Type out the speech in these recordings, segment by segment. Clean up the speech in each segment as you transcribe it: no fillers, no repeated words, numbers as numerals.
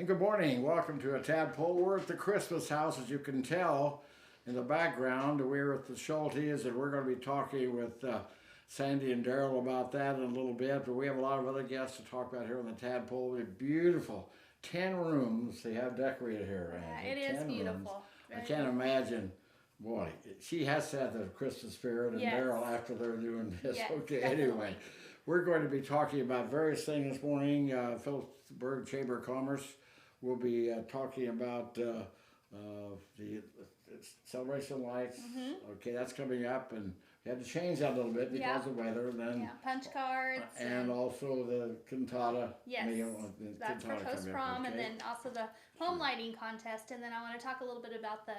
And good morning. Welcome to a Tadpoll. We're at the Christmas house, as you can tell in the background. We're at the Schultes, and we're going to be talking with Sandy and Daryl about that in a little bit. But we have a lot of other guests to talk about here on the Tadpoll. They're beautiful. 10 rooms they have decorated here. Yeah, it is beautiful. I can't imagine. Boy, she has to have the Christmas spirit, and Daryl after they're doing this. Yes, okay, definitely. Anyway, we're going to be talking about various things this morning. Phillipsburg Chamber of Commerce will be talking about the celebration lights. Okay, that's coming up, and we had to change that a little bit because of weather. Then punch cards. and also the cantata. Yes, that's for cantata post prom, and then also the home lighting contest. And then I want to talk a little bit about the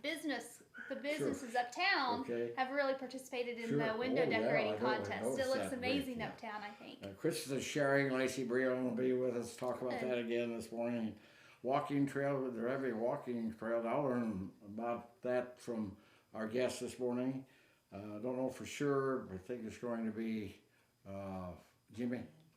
business. The businesses uptown have really participated in the window decorating contest. It looks amazing uptown, I think. Chris is sharing. Lacey Brion will be with us to talk about that again this morning. Walking trail, they're having a walking trail. I'll learn about that from our guest this morning. Don't know for sure, but I think it's going to be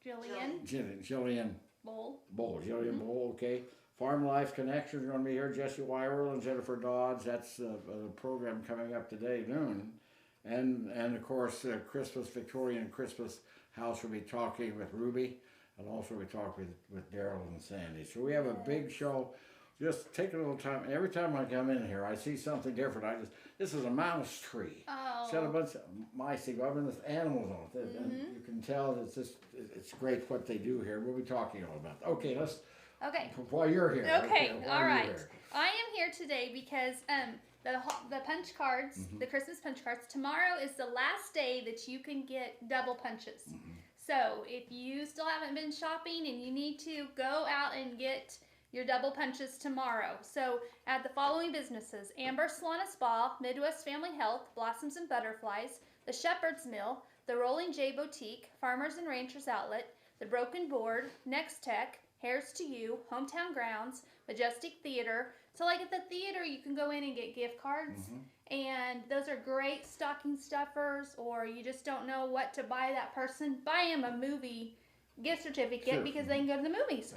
Jillian Bowl, Jillian Bowl, okay. Farm Life Connections are going to be here. Jesse Wyrill and Jennifer Dodge. That's the program coming up today, noon. And of course, Christmas, Victorian Christmas House will be talking with Ruby. And also we talk with Daryl and Sandy. So we have a big show. Just take a little time. Every time I come in here, I see something different. This is a mouse tree. Oh. Set a bunch of mice. They go up and there's animals on it. And you can tell that it's great what they do here. We'll be talking all about that. Okay, let's. Okay. While you're here. Okay, all right. I am here today because the punch cards, the Christmas punch cards, tomorrow is the last day that you can get double punches. So if you still haven't been shopping and you need to go out and get your double punches tomorrow. So at the following businesses: Amber Salon and Spa, Midwest Family Health, Blossoms and Butterflies, the Shepherd's Mill, the Rolling J Boutique, Farmers and Ranchers Outlet, the Broken Board, Next Tech, Hairs to You, Hometown Grounds, Majestic Theater. So like at the theater, you can go in and get gift cards. And those are great stocking stuffers, or you just don't know what to buy that person. Buy them a movie gift certificate because they can go to the movies.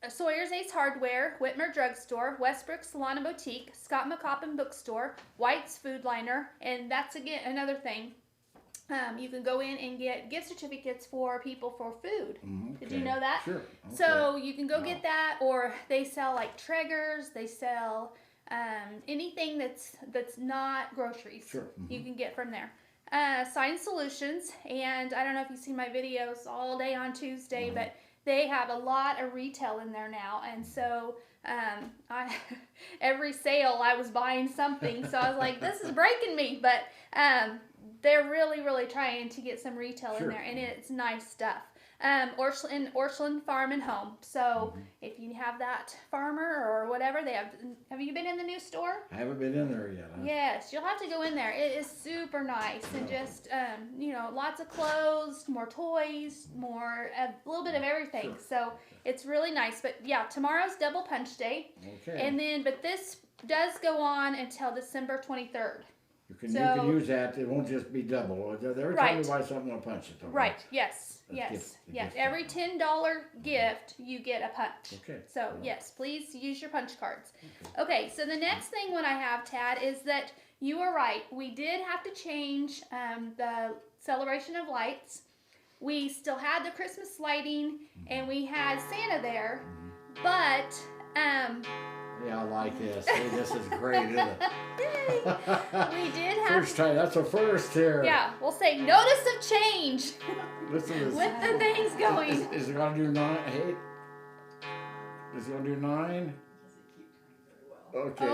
Sawyer's Ace Hardware, Whitmer Drugstore, Westbrook Salon and Boutique, Scott McCoppin Bookstore, White's Food Liner, and that's again another thing. You can go in and get gift certificates for people for food. Did you know that? Sure. Okay. So you can go get that, or they sell like Traegers. They sell anything that's not groceries. Sure. You can get from there. Sign Solutions, and I don't know if you've seen my videos all day on Tuesday, but they have a lot of retail in there now, and so every sale I was buying something, so I was like, this is breaking me, but they're really trying to get some retail in there, and it's nice stuff. Orchland Farm and Home. So if you have that farmer or whatever, they have you been in the new store? I haven't been in there yet. Yes, you'll have to go in there. It is super nice, and just lots of clothes, more toys, a little bit of everything. So it's really nice. But yeah, tomorrow's double punch day. Okay. And but this does go on until December 23rd. You can use that. It won't just be double. Every time you buy something, I'll punch it. Right. Yes. Every $10 gift, you get a punch. Okay. So yes, please use your punch cards. Okay. So the next thing what I have, Tad, is that you are right. We did have to change the celebration of lights. We still had the Christmas lighting, and we had Santa there, but yeah, I like this. Hey, this is great, isn't it? We did have... First time. That's a first here. Yeah, we'll say notice of change. Listen to this. With the things going. Is it going to do 9? Hey? Is it going to do 9? Okay.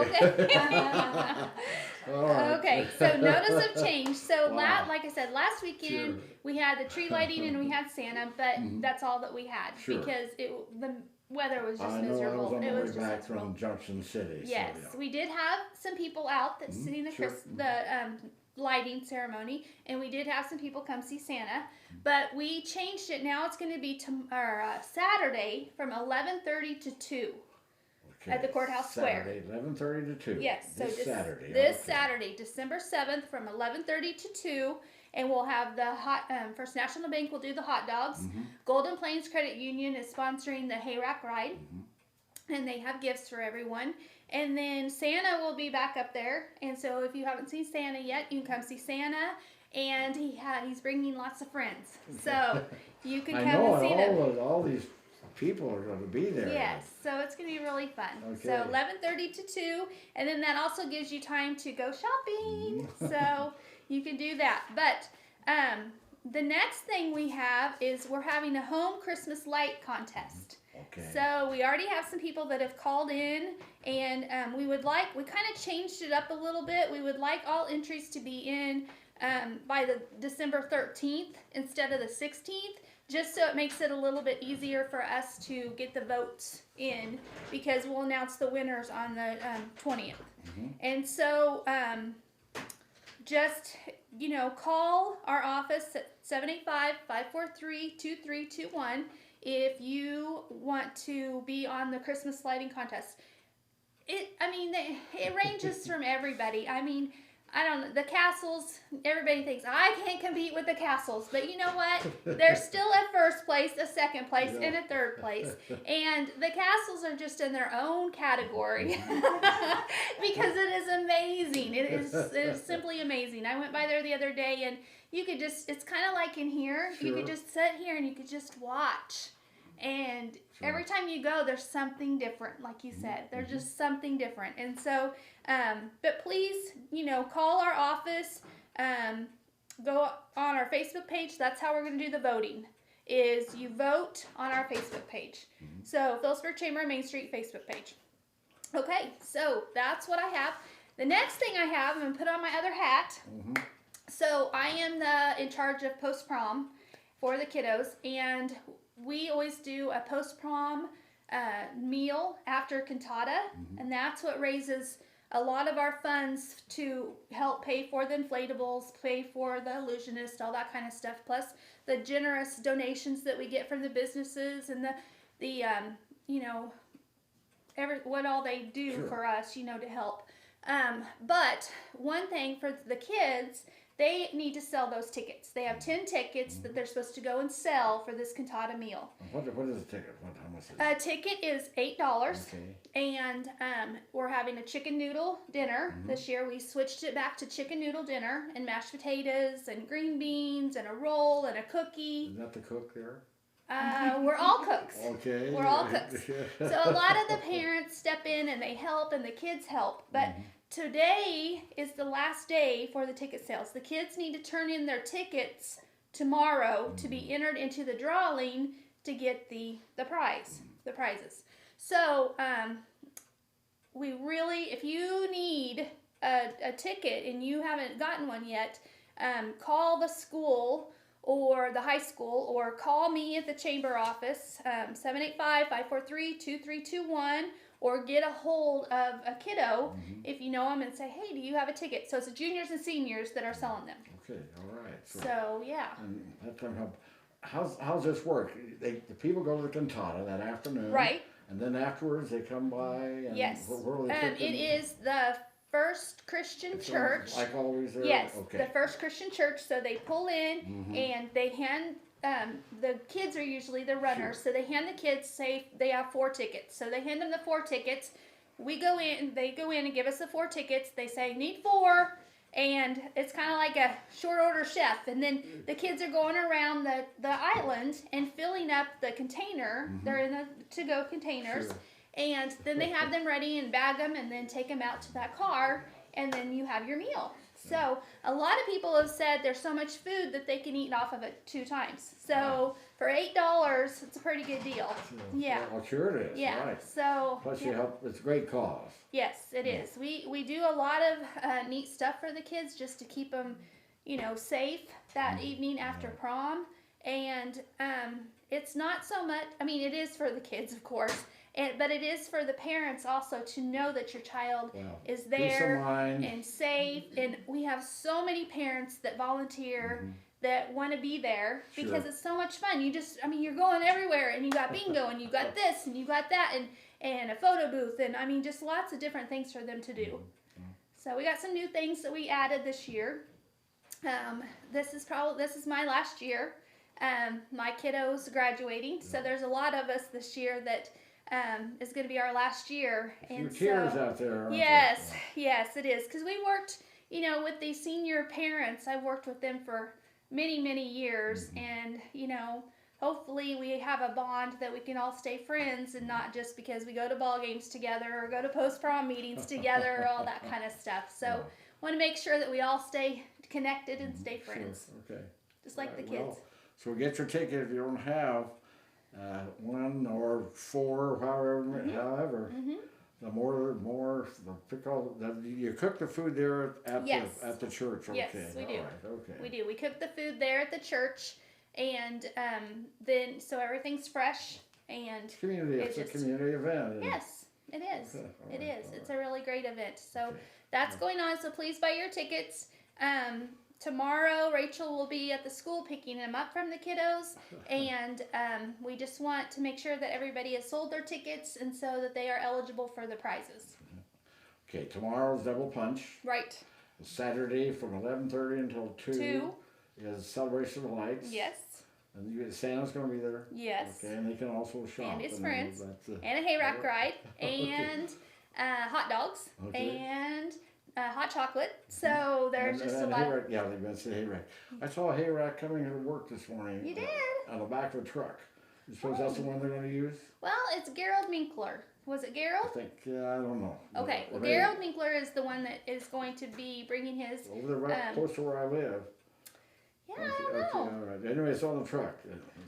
All right. Okay, so notice of change. So like I said, last weekend we had the tree lighting and we had Santa, but that's all that we had because the weather was just miserable. I was on my way back from Junction City. Yes, so, we did have some people out that sitting the lighting ceremony, and we did have some people come see Santa. But we changed it. Now it's going to be Saturday from 11:30 to 2 at the courthouse square. Saturday, 11:30 to 2. Yes, so Saturday. This Saturday, December 7th, from 11:30 to 2. and we'll have the First National Bank will do the hot dogs. Golden Plains Credit Union is sponsoring the Hayrack Ride, and they have gifts for everyone. And then Santa will be back up there, and so if you haven't seen Santa yet, you can come see Santa. And he's bringing lots of friends, so you can come and see them. All these people are going to be there. Yes, so it's going to be really fun. Okay. So 11:30 to 2, and then that also gives you time to go shopping, so you can do that. But the next thing we have is we're having a home Christmas light contest. Okay. So we already have some people that have called in, and we kind of changed it up a little bit. We would like all entries to be in by the December 13th instead of the 16th, just so it makes it a little bit easier for us to get the votes in, because we'll announce the winners on the 20th. And so just, call our office at 785-543-2321 if you want to be on the Christmas lighting contest. It ranges from everybody. I don't know, the castles, everybody thinks, I can't compete with the castles. But you know what? They're still at first place, a second place, and a third place. And the castles are just in their own category because it is amazing. It is simply amazing. I went by there the other day, and you could just, it's kind of like in here. Sure. You could just sit here and you could just watch. And every time you go, there's something different, like you said. There's just something different. And so, but please, call our office, go on our Facebook page. That's how we're going to do the voting, is you vote on our Facebook page. So, Phillipsburg Chamber of Main Street Facebook page. Okay, so that's what I have. The next thing I have, I'm going to put on my other hat. So, I am in charge of post-prom for the kiddos, and we always do a post-prom meal after cantata, and that's what raises a lot of our funds to help pay for the inflatables, pay for the illusionist, all that kind of stuff, plus the generous donations that we get from the businesses and the what all they do for us, to help. But one thing for the kids, they need to sell those tickets. They have 10 tickets that they're supposed to go and sell for this cantata meal. What is a ticket? How much is it? A ticket is $8, and we're having a chicken noodle dinner this year. We switched it back to chicken noodle dinner and mashed potatoes and green beans and a roll and a cookie. Is that the cook there? We're all cooks. Okay. We're all cooks. So a lot of the parents step in and they help, and the kids help, but today is the last day for the ticket sales. The kids need to turn in their tickets tomorrow to be entered into the drawing to get the prizes. So we really, if you need a ticket and you haven't gotten one yet, call the school or the high school, or call me at the chamber office, 785-543-2321, or get a hold of a kiddo if you know them and say, hey, do you have a ticket? So it's the juniors and seniors that are selling them. Okay, all right. So yeah. And how's this work? The people go to the cantata that afternoon. Right. And then afterwards they come by and where they it is the First Christian Church. Like always there? Yes, okay. The First Christian Church. So they pull in and they hand, the kids are usually the runners, so they hand the kids, say they have 4 tickets. So they hand them the 4 tickets. We go in, they go in and give us the 4 tickets. They say, need 4. And it's kind of like a short order chef. And then the kids are going around the island and filling up the container. They're in the to-go containers. Sure. And then they have them ready and bag them and then take them out to that car. And then you have your meal. So a lot of people have said there's so much food that they can eat off of it 2 times. So for $8, it's a pretty good deal. Yeah. Well, sure it is. Yeah. Right. So plus you help. It's a great cause. Yes, it is. We do a lot of neat stuff for the kids just to keep them, safe that evening after prom. And it's not so much. I mean, it is for the kids, of course. But it is for the parents also to know that your child is there and safe. And we have so many parents that volunteer that want to be there because it's so much fun. You're going everywhere, and you got bingo, and you got this, and you got that, and a photo booth, and just lots of different things for them to do. So we got some new things that we added this year. This is my last year. My kiddo's graduating, so there's a lot of us this year that is going to be our last year. And tears out there, aren't yes, yes, it is, because we worked, with these senior parents. I worked with them for many, many years, and hopefully we have a bond that we can all stay friends, and not just because we go to ball games together or go to post-prom meetings together or all that kind of stuff. So want to make sure that we all stay connected and stay friends. Sure. Okay. Just like the kids. Well, so get your ticket if you don't have one or four, however. The more you cook the food there at the church. Okay. Yes, we do. All right. Okay. We do. We cook the food there at the church, and then so everything's fresh and It's a community event. Yes, it is. Okay. It is. It's a really great event. So that's going on. So please buy your tickets. Tomorrow, Rachel will be at the school picking them up from the kiddos, and we just want to make sure that everybody has sold their tickets, and so that they are eligible for the prizes. Okay, tomorrow's double punch. Right. Saturday from 11:30 until 2 is celebration of lights. Yes. And Santa's going to be there. Yes. Okay, and they can also shop. And his friends. And a hayrack ride. And hot dogs. Okay. And hot chocolate. So there's just a lot. Yeah, they mentioned hayrack. I saw a hayrack coming to work this morning. You did? On the back of a truck. You suppose that's the one they're going to use? Well, it's Gerald Minkler. Was it Gerald? I think, I don't know. Okay, well, Gerald Minkler is the one that is going to be bringing his... Over there, right close to where I live. Yeah, I don't know. All right. Anyway, it's on the truck.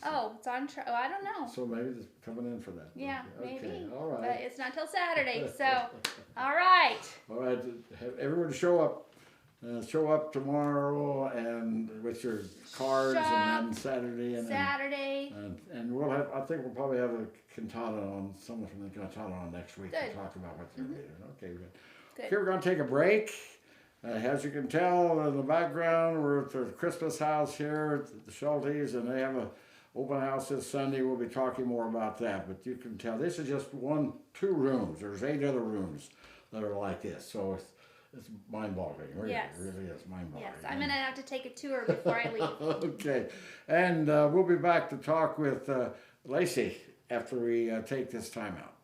Oh, it's on truck. Oh, I don't know. So maybe it's coming in for that. Yeah, okay. maybe. All right. But it's not till Saturday, so... All right. All right. Have everyone show up. Show up tomorrow and with your cards, and then Saturday. And we'll have. I think we'll probably have a cantata on, someone from the cantata on next week to talk about what they're doing. Okay, good. Okay, we're going to take a break. As you can tell in the background, we're at the Christmas house here at the Schultes, and they have a open house this Sunday. We'll be talking more about that, but you can tell this is just 2 rooms. There's 8 other rooms that are like this, so it's mind-boggling. Really, yes. It really is mind-boggling. Yes, I'm going to have to take a tour before I leave. Okay, and we'll be back to talk with Lacey after we take this time out.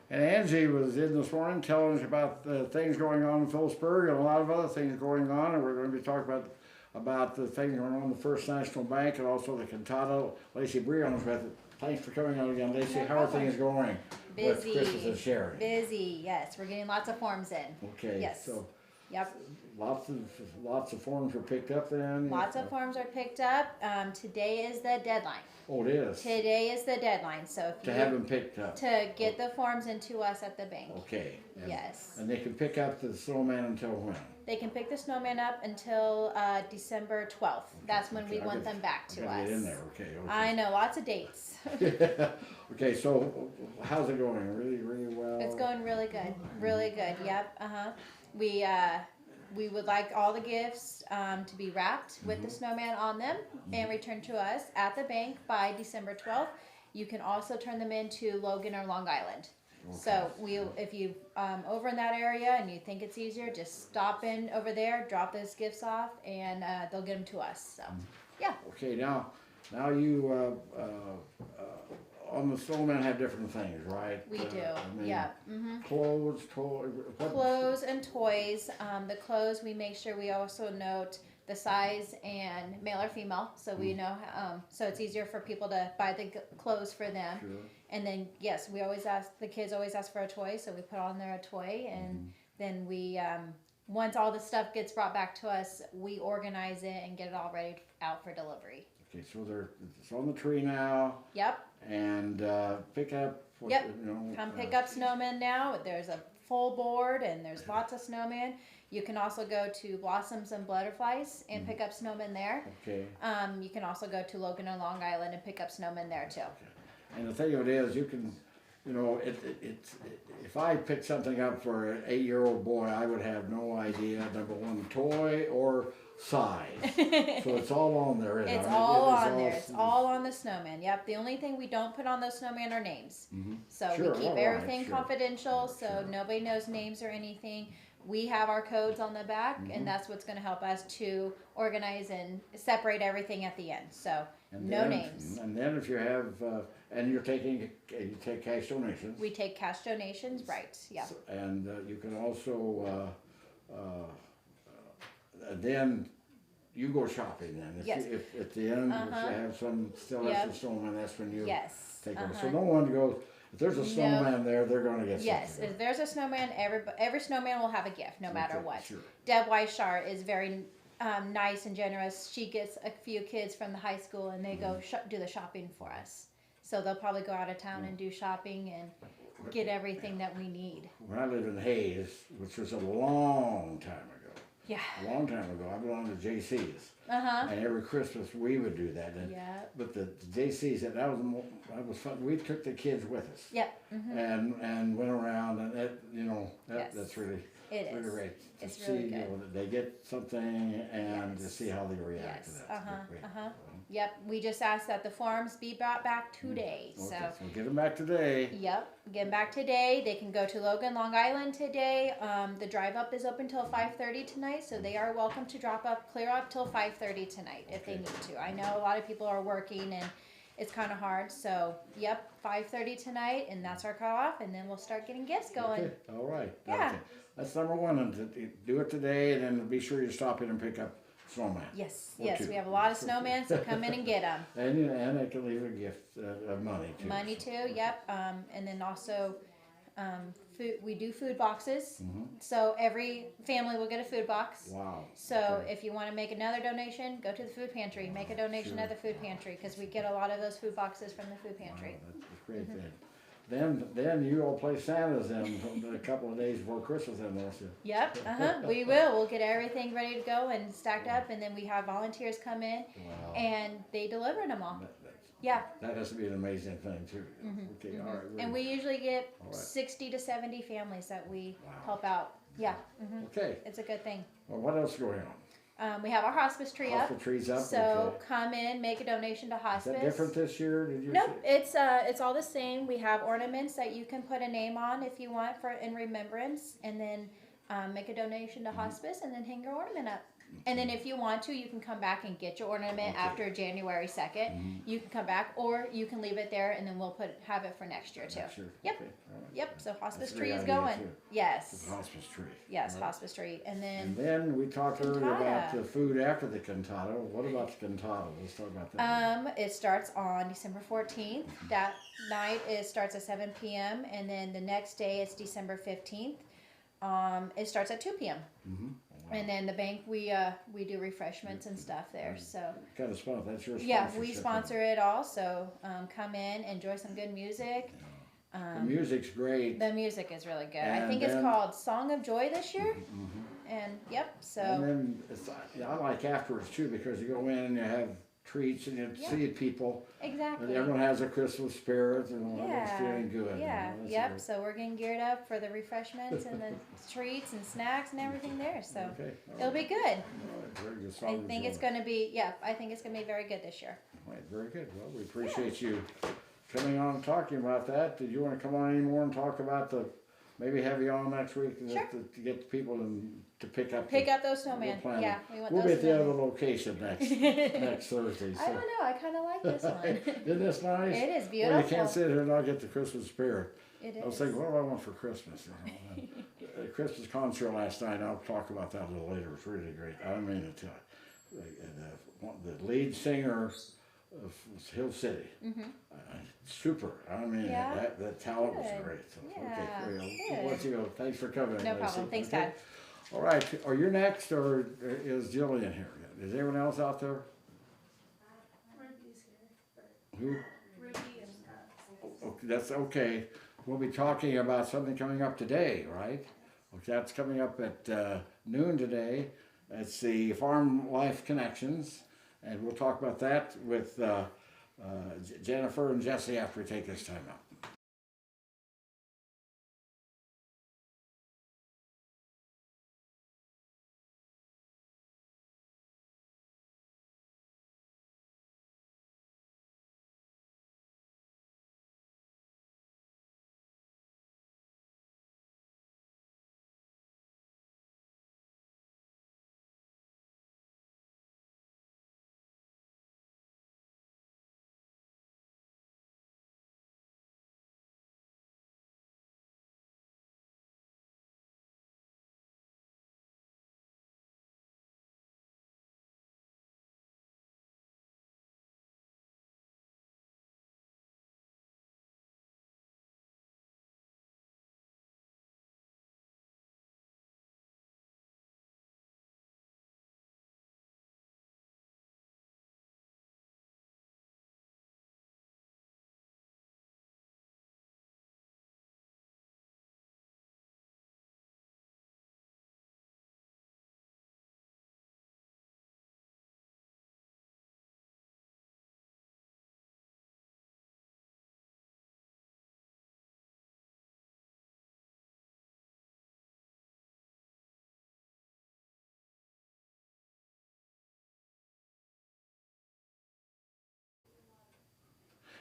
And Angie was in this morning telling us about things going on in Phillipsburg and a lot of other things going on, and we're going to be talking about the things going on in the First National Bank and also the cantata. Lacey Breon's with it. Thanks for coming on again, Lacey. How are things going? Busy. With Christmas and sharing? Busy, yes. We're getting lots of forms in. Okay. Yes. So Yep. Lots of forms were picked up then. Lots of forms are picked up. Today is the deadline. Oh, it is. Today is the deadline. So if To you have them picked up. to get the forms into us at the bank. Okay. Yes. And they can pick up the snowman until when? They can pick the snowman up until December 12th. That's when we want them back to us. Get in there. Okay. I know, lots of dates. Okay, so how's it going? Really well? It's going really good. Really good. Yep. We would like all the gifts to be wrapped with the snowman on them and returned to us at the bank by December 12th. You can also turn them into Logan or Long Island. Okay. So if you over in that area and you think it's easier, just stop in over there, drop those gifts off, and they'll get them to us. So, yeah. Okay, now you on the snowman have different things, right? We do. Yeah. Clothes, clothes and toys. The clothes, we make sure we also note the size and male or female, so we know. So it's easier for people to buy the clothes for them. Sure. And then yes, the kids always ask for a toy, so we put on there a toy, and then we once all the stuff gets brought back to us, we organize it and get it all ready out for delivery. Okay, so it's on the tree now. Yep. And pick up. Come pick up snowmen now. There's a full board and there's lots of snowmen. You can also go to Blossoms and Butterflies and pick up snowmen there. Okay. You can also go to Logan or Long Island and pick up snowmen there too. Okay. And the thing of it is, you can, if I picked something up for an 8-year-old boy, I would have no idea, number one, toy or size. So it's all on there. It's all on there. It's all on the snowman. Yep. The only thing we don't put on those snowmen are names. So we keep everything confidential, so nobody knows names or anything. We have our codes on the back, and that's what's going to help us to organize and separate everything at the end. So no names. And then if you have, and you take cash donations. We take cash donations, right? Yeah. So, and you can also. Then you go shopping then. If at the end if you have some snowman, that's when you take over. So no one goes. If there's a snowman there, they're going to get something. Yes, if there's a snowman, every snowman will have a gift, no matter what. Sure. Deb Weishart is very nice and generous. She gets a few kids from the high school, and they go do the shopping for us. So they'll probably go out of town and do shopping and get everything that we need. When I lived in Hayes, which was a long time ago. Yeah. A long time ago, I belonged to JC's. And every Christmas we would do that. And, but the JC's, that was fun. We took the kids with us. Yep. And went around, and that's really really great. It's really good. That they get something and to see how they react to that. Yep. We just ask that the forms be brought back today. Okay, So get them back today. Yep. Get them back today. They can go to Logan, Long Island today. The drive up is open till 5:30 tonight, so they are welcome to clear up till 5:30 tonight if they need to. I know a lot of people are working and it's kind of hard. So, 5:30 tonight, and that's our cutoff, and then we'll start getting gifts going. Okay. All right. Yeah. Okay. That's number one. And do it today, and then be sure you stop in and pick up snowman. Yes. We have a lot of snowmen, so come in and get them. And they can leave a gift of money too. Money too. Yep. And then also, food. We do food boxes. So every family will get a food box. Wow. So if you want to make another donation, go to the food pantry. Make a donation at the food pantry, because we get a lot of those food boxes from the food pantry. Wow, that's great. Then you all play Santas in a couple of days before Christmas, then, won't you? Yep. We will. We'll get everything ready to go and stacked up, and then we have volunteers come in and they deliver them all. That has to be an amazing thing too. Okay. All right. And we usually get 60 to 70 families that we help out. Yeah. Okay. It's a good thing. Well, what else is going on? We have our hospice tree up. Hospice tree's up. So come in, make a donation to hospice. Is that different this year? Did you? Nope, it's all the same. We have ornaments that you can put a name on if you want in remembrance, and then make a donation to hospice, and then hang your ornament up. And then if you want to, you can come back and get your ornament after January 2nd. You can come back, or you can leave it there, and then we'll have it for next year too. Sure. Yep. Okay. All right. Yep. So hospice That's a tree great is idea, going. too. Yes. Hospice tree. Yes, All right. hospice tree, and And then then we talked earlier about cantata. the food after the cantata. What about the cantata? Let's talk about that. It starts on December 14th. That night it starts at 7 p.m. and then the next day it's December 15th. It starts at 2 p.m. And then the bank, we do refreshments and stuff there. So kind of sponsor. That's your yeah, sponsorship. we sponsor it all. So come in, enjoy some good music. The music's great. The music is really good. And I think it's called Song of Joy this year. And yep, so. And then I like afterwards too, because you go in and you have treats and you see people. Exactly. And everyone has a Christmas spirit and everyone's feeling good. Yeah. You know, Yep. great. So we're getting geared up for the refreshments and the treats and snacks and everything there. So Okay. it'll be good. All right. Very good. I think it's going to be. Yeah, I think it's going to be very good this year. All right. Very good. Well, we appreciate you coming on and talking about that. Did you want to come on anymore and talk about maybe have you on next week to get the people to pick up those snowmen. Yeah, we want we'll those. We'll be at the other location next Thursday. So. I don't know. I kind of like this one. Isn't this nice? It is beautiful. Well, you can't sit here and not get the Christmas spirit. It is. I was thinking, what do I want for Christmas? You know? Christmas concert last night. I'll talk about that a little later. It was really great. I mean, the lead singer of Hill City. Super. I mean, that talent was great. So, okay, let's go. Thanks for coming. No problem. Thanks, Dad. All right. Are you next, or is Jillian here? Is anyone else out there? Rudy's here. Who? Rudy and Okay, that's okay. We'll be talking about something coming up today, right? Okay, that's coming up at noon today. It's the Farm Life Connections, and we'll talk about that with Jennifer and Jesse after we take this time out.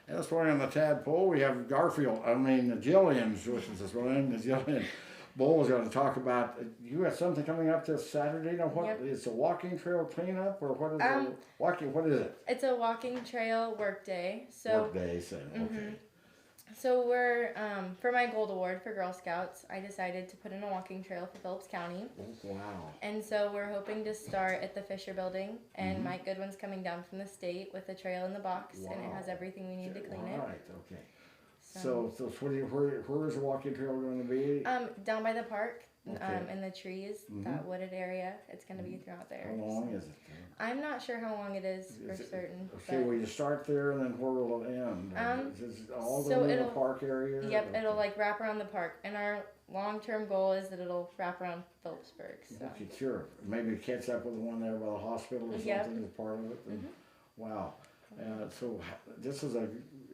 And this morning on the Tadpoll, we have Jillian's with us this morning. Jillian Bull is going to talk about, you have something coming up this Saturday. Now, what it's a walking trail cleanup, or what is it? What is it? It's a walking trail work day. So work day, okay. So we're for my Gold Award for Girl Scouts, I decided to put in a walking trail for Phillips County. Wow. And so we're hoping to start at the Fisher Building, and Mike Goodwin's coming down from the state with a trail in the box, and it has everything we need to clean it. All right, okay. So where is the walking trail going to be? Down by the park, Okay. in the trees, that wooded area. It's going to be throughout there. How long is it? I'm not sure how long it is for certain. Okay, well, you start there, and then where will it end? Is it all the way to the park area? Yep, it'll like wrap around the park, and our long-term goal is that it'll wrap around Phillipsburg. So. Okay, sure. Maybe catch up with the one there by the hospital or something as part of it. Wow. So this is a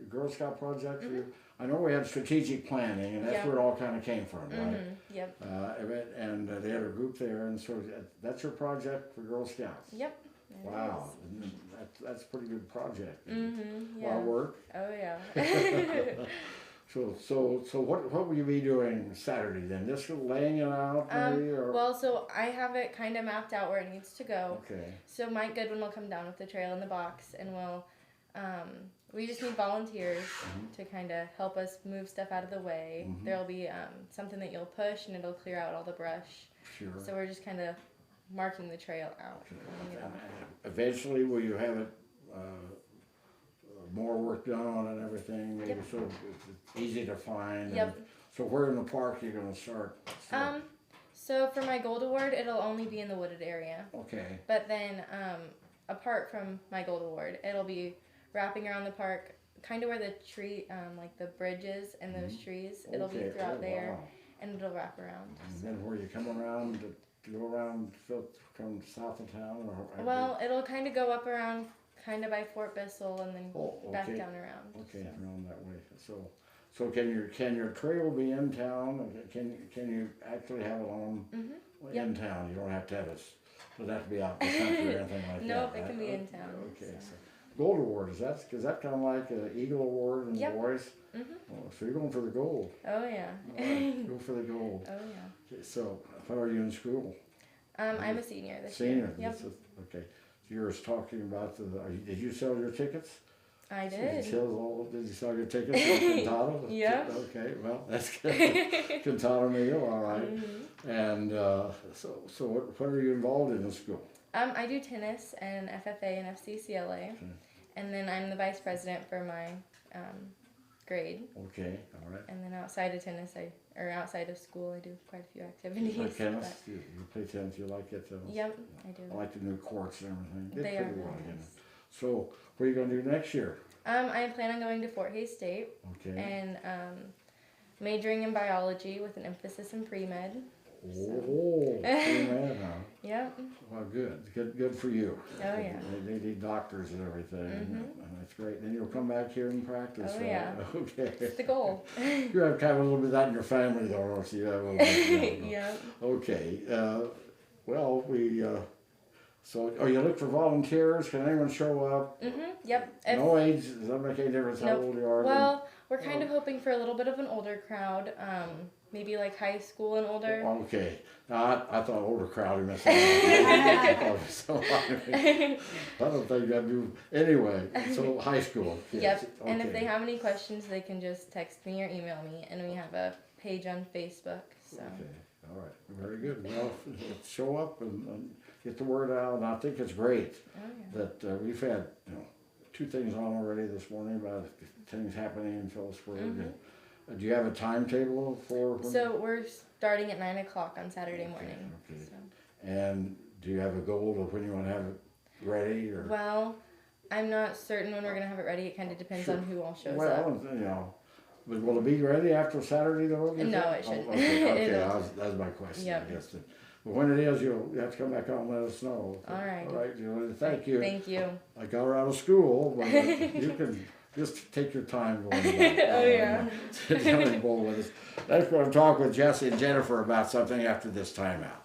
Girl Scout project for you? I know we had strategic planning, and that's where it all kind of came from, right? Yep. And they had a group there, and so that's your project for Girl Scouts? Yep. Wow. That's a pretty good project. Yeah. A lot of work. Oh yeah. So what will you be doing Saturday then? Just laying it out maybe? Or? Well, so I have it kind of mapped out where it needs to go. Okay. So Mike Goodwin will come down with the trail in the box, and we just need volunteers to kind of help us move stuff out of the way. There'll be something that you'll push, and it'll clear out all the brush. Sure. So we're just kind of marking the trail out. You know. Eventually, will you have it more work done on it and everything? Maybe so it's easy to find. Yep. So where in the park are you going to start? So for my gold award, it'll only be in the wooded area. Okay. But then, apart from my gold award, it'll be wrapping around the park, kind of where the tree, like the bridges and those trees. It'll be throughout there, Wow. and it'll wrap around. And then where you come around to go around, come south of town, or Well, it'll kind of go up around, kind of by Fort Bissell, and then back okay. down around. Okay, around that way. So can your trail be in town? Can you actually have it on Yep. in town? You don't have to have it. Doesn't have to be out in the country or anything like that. Nope, it can be right? in town. Okay. So. So gold award is that kind of like an Eagle Award in Yep. boys? Mhm. Oh, so you're going for the gold. Oh yeah. All right, go for the gold. Oh yeah. Okay, so how are you in school? I'm a senior this Senior. year. Yep. Okay. So you were talking about did you sell your tickets? I Did did. you sell your tickets at Cantata? Yeah. Okay, well, that's good. Cantata meal, all right. And so what are you involved in school? I do tennis and FFA and FCCLA, and then I'm the vice president for my grade. Okay, all right. And then outside of tennis, outside of school, I do quite a few activities. You play tennis? but- You play tennis, you like it? Yep, I do. I like the new courts and everything. Did They are pretty really well, you know. nice. So what are you going to do next year? I plan on going to Fort Hays State Okay. and majoring in biology with an emphasis in pre-med. Oh, man, huh? Yep. Well, good for you. Oh, yeah. They need doctors and everything. And that's great. Then you'll come back here and practice. Oh, right? yeah. Okay. It's the goal. You have kind of a little bit of that in your family, though, don't you? You have a little bit, no. Yeah. Okay. Well, so, you look for volunteers? Can anyone show up? Yep. No age? Does that make any difference how Nope. old you are? Well, we're kind of hoping for a little bit of an older crowd. Maybe like high school and older. Okay. Now, I thought older crowd. You messed up. I thought it was so I don't think that'd do. Anyway, so high school kids. Yep. And if Okay. they have any questions, they can just text me or email me. And we have a page on Facebook. So. Okay, all right, very good. Well, show up and get the word out, and I think it's great Oh, yeah. that we've had 2 things on already this morning about things happening in Phillipsburg. And, do you have a timetable for? So we're starting at 9 o'clock on Saturday morning. Okay. So. And do you have a goal of when you want to have it ready? Or? Well, I'm not certain when we're going to have it ready. It kind of depends Sure. on who all shows Well, up. but will it be ready after Saturday though? you No, think? it shouldn't. Okay, It'll- that's my question. Yep. I guess. But when it is, you have to come back out and let us know. All right. All right, Julie. Thank you. Thank you. I got her out of school, but you can just take your time going. Oh, yeah. Telling bowl with us. Let's go and talk with Jesse and Jennifer about something after this timeout.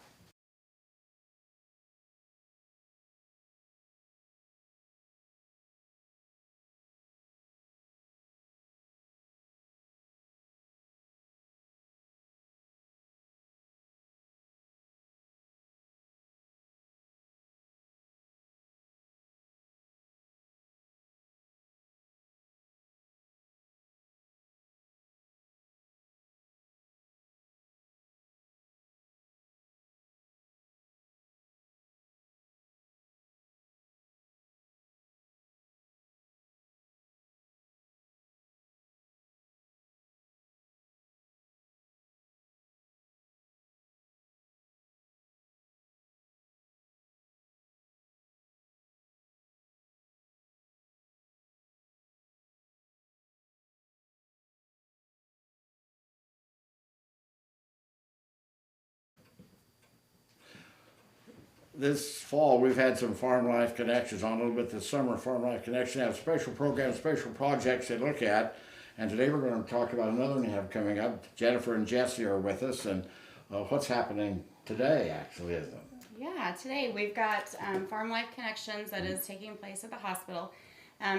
This fall, we've had some Farm Life Connections on a little bit this summer. Farm Life Connection have special programs, special projects they look at. And today we're going to talk about another one they have coming up. Jennifer and Jesse are with us, and what's happening today, actually, isn't it? Yeah, today we've got Farm Life Connections that is taking place at the hospital.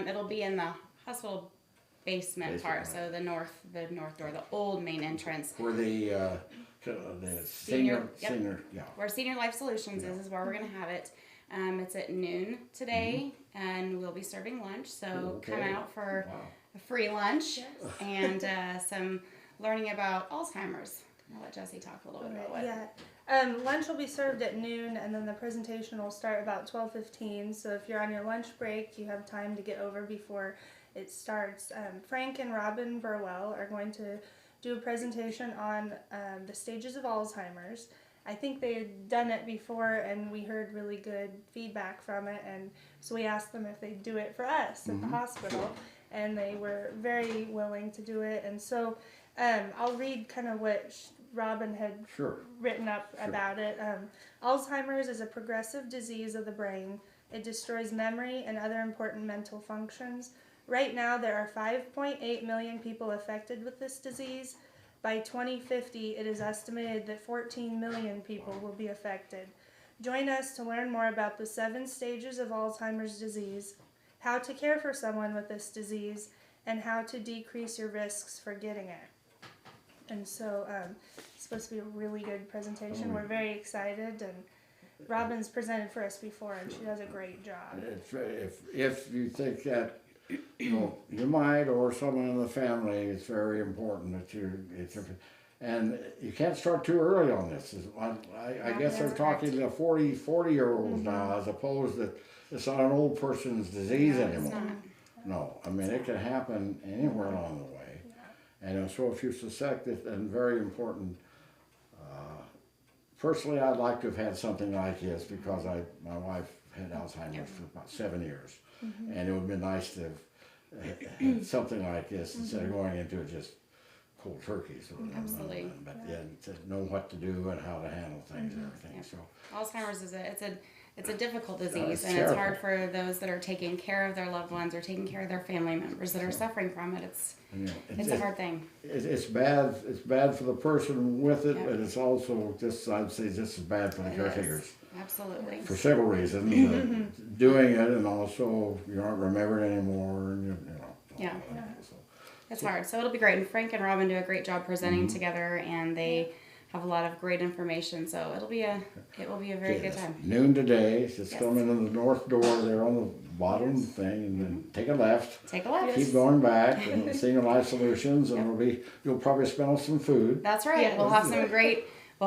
It'll be in the hospital basement part, right. so the north door, the old main entrance. Where the senior, Yep. yeah. Where Senior Life Solutions is where we're going to have it. It's at noon today, and we'll be serving lunch, so Okay. come out for Wow. a free lunch and some learning about Alzheimer's. I'll let Jesse talk a little bit about what. Yeah. Lunch will be served at noon, and then the presentation will start about 12:15. So if you're on your lunch break, you have time to get over before it starts. Frank and Robin Burwell are going to do a presentation on the stages of Alzheimer's. I think they had done it before, and we heard really good feedback from it, and so we asked them if they'd do it for us at the hospital, and they were very willing to do it. And so I'll read kind of what Robin had written up about it. Alzheimer's is a progressive disease of the brain. It destroys memory and other important mental functions. Right now, there are 5.8 million people affected with this disease. By 2050, it is estimated that 14 million people will be affected. Join us to learn more about the 7 stages of Alzheimer's disease, how to care for someone with this disease, and how to decrease your risks for getting it. And so it's supposed to be a really good presentation. We're very excited, and Robin's presented for us before, and she does a great job. If you think that you might, or someone in the family, it's very important that and you can't start too early on this. I guess they're talking to 40-year-olds now, as opposed to it's not an old person's disease anymore. No, I mean, it can happen anywhere along the way. And so if you suspect it, and very important, personally, I'd like to have had something like this, because my wife had Alzheimer's for about 7 years. And it would have been nice to have had something like this instead of going into it just cold turkey. So Absolutely. But to know what to do and how to handle things and everything. So Alzheimer's is it's a difficult disease, it's and terrible. it's hard for those that are taking care of their loved ones or taking care of their family members that are suffering from it. It's a hard thing. It's bad. It's bad for the person with it, Yep. but it's also I'd say just as bad for the caretakers. Absolutely. For several reasons. Doing it, and also you aren't remembered anymore, and you know. Yeah. So, It's hard. So it'll be great. And Frank and Robin do a great job presenting together, and they have a lot of great information. So it will be a very good time. Noon today. Just Yes. come in the north door there on the bottom thing, and then take a left. Take a left. Keep going back, and Senior Life Solutions, and you'll probably smell some food. That's right. Yes. We'll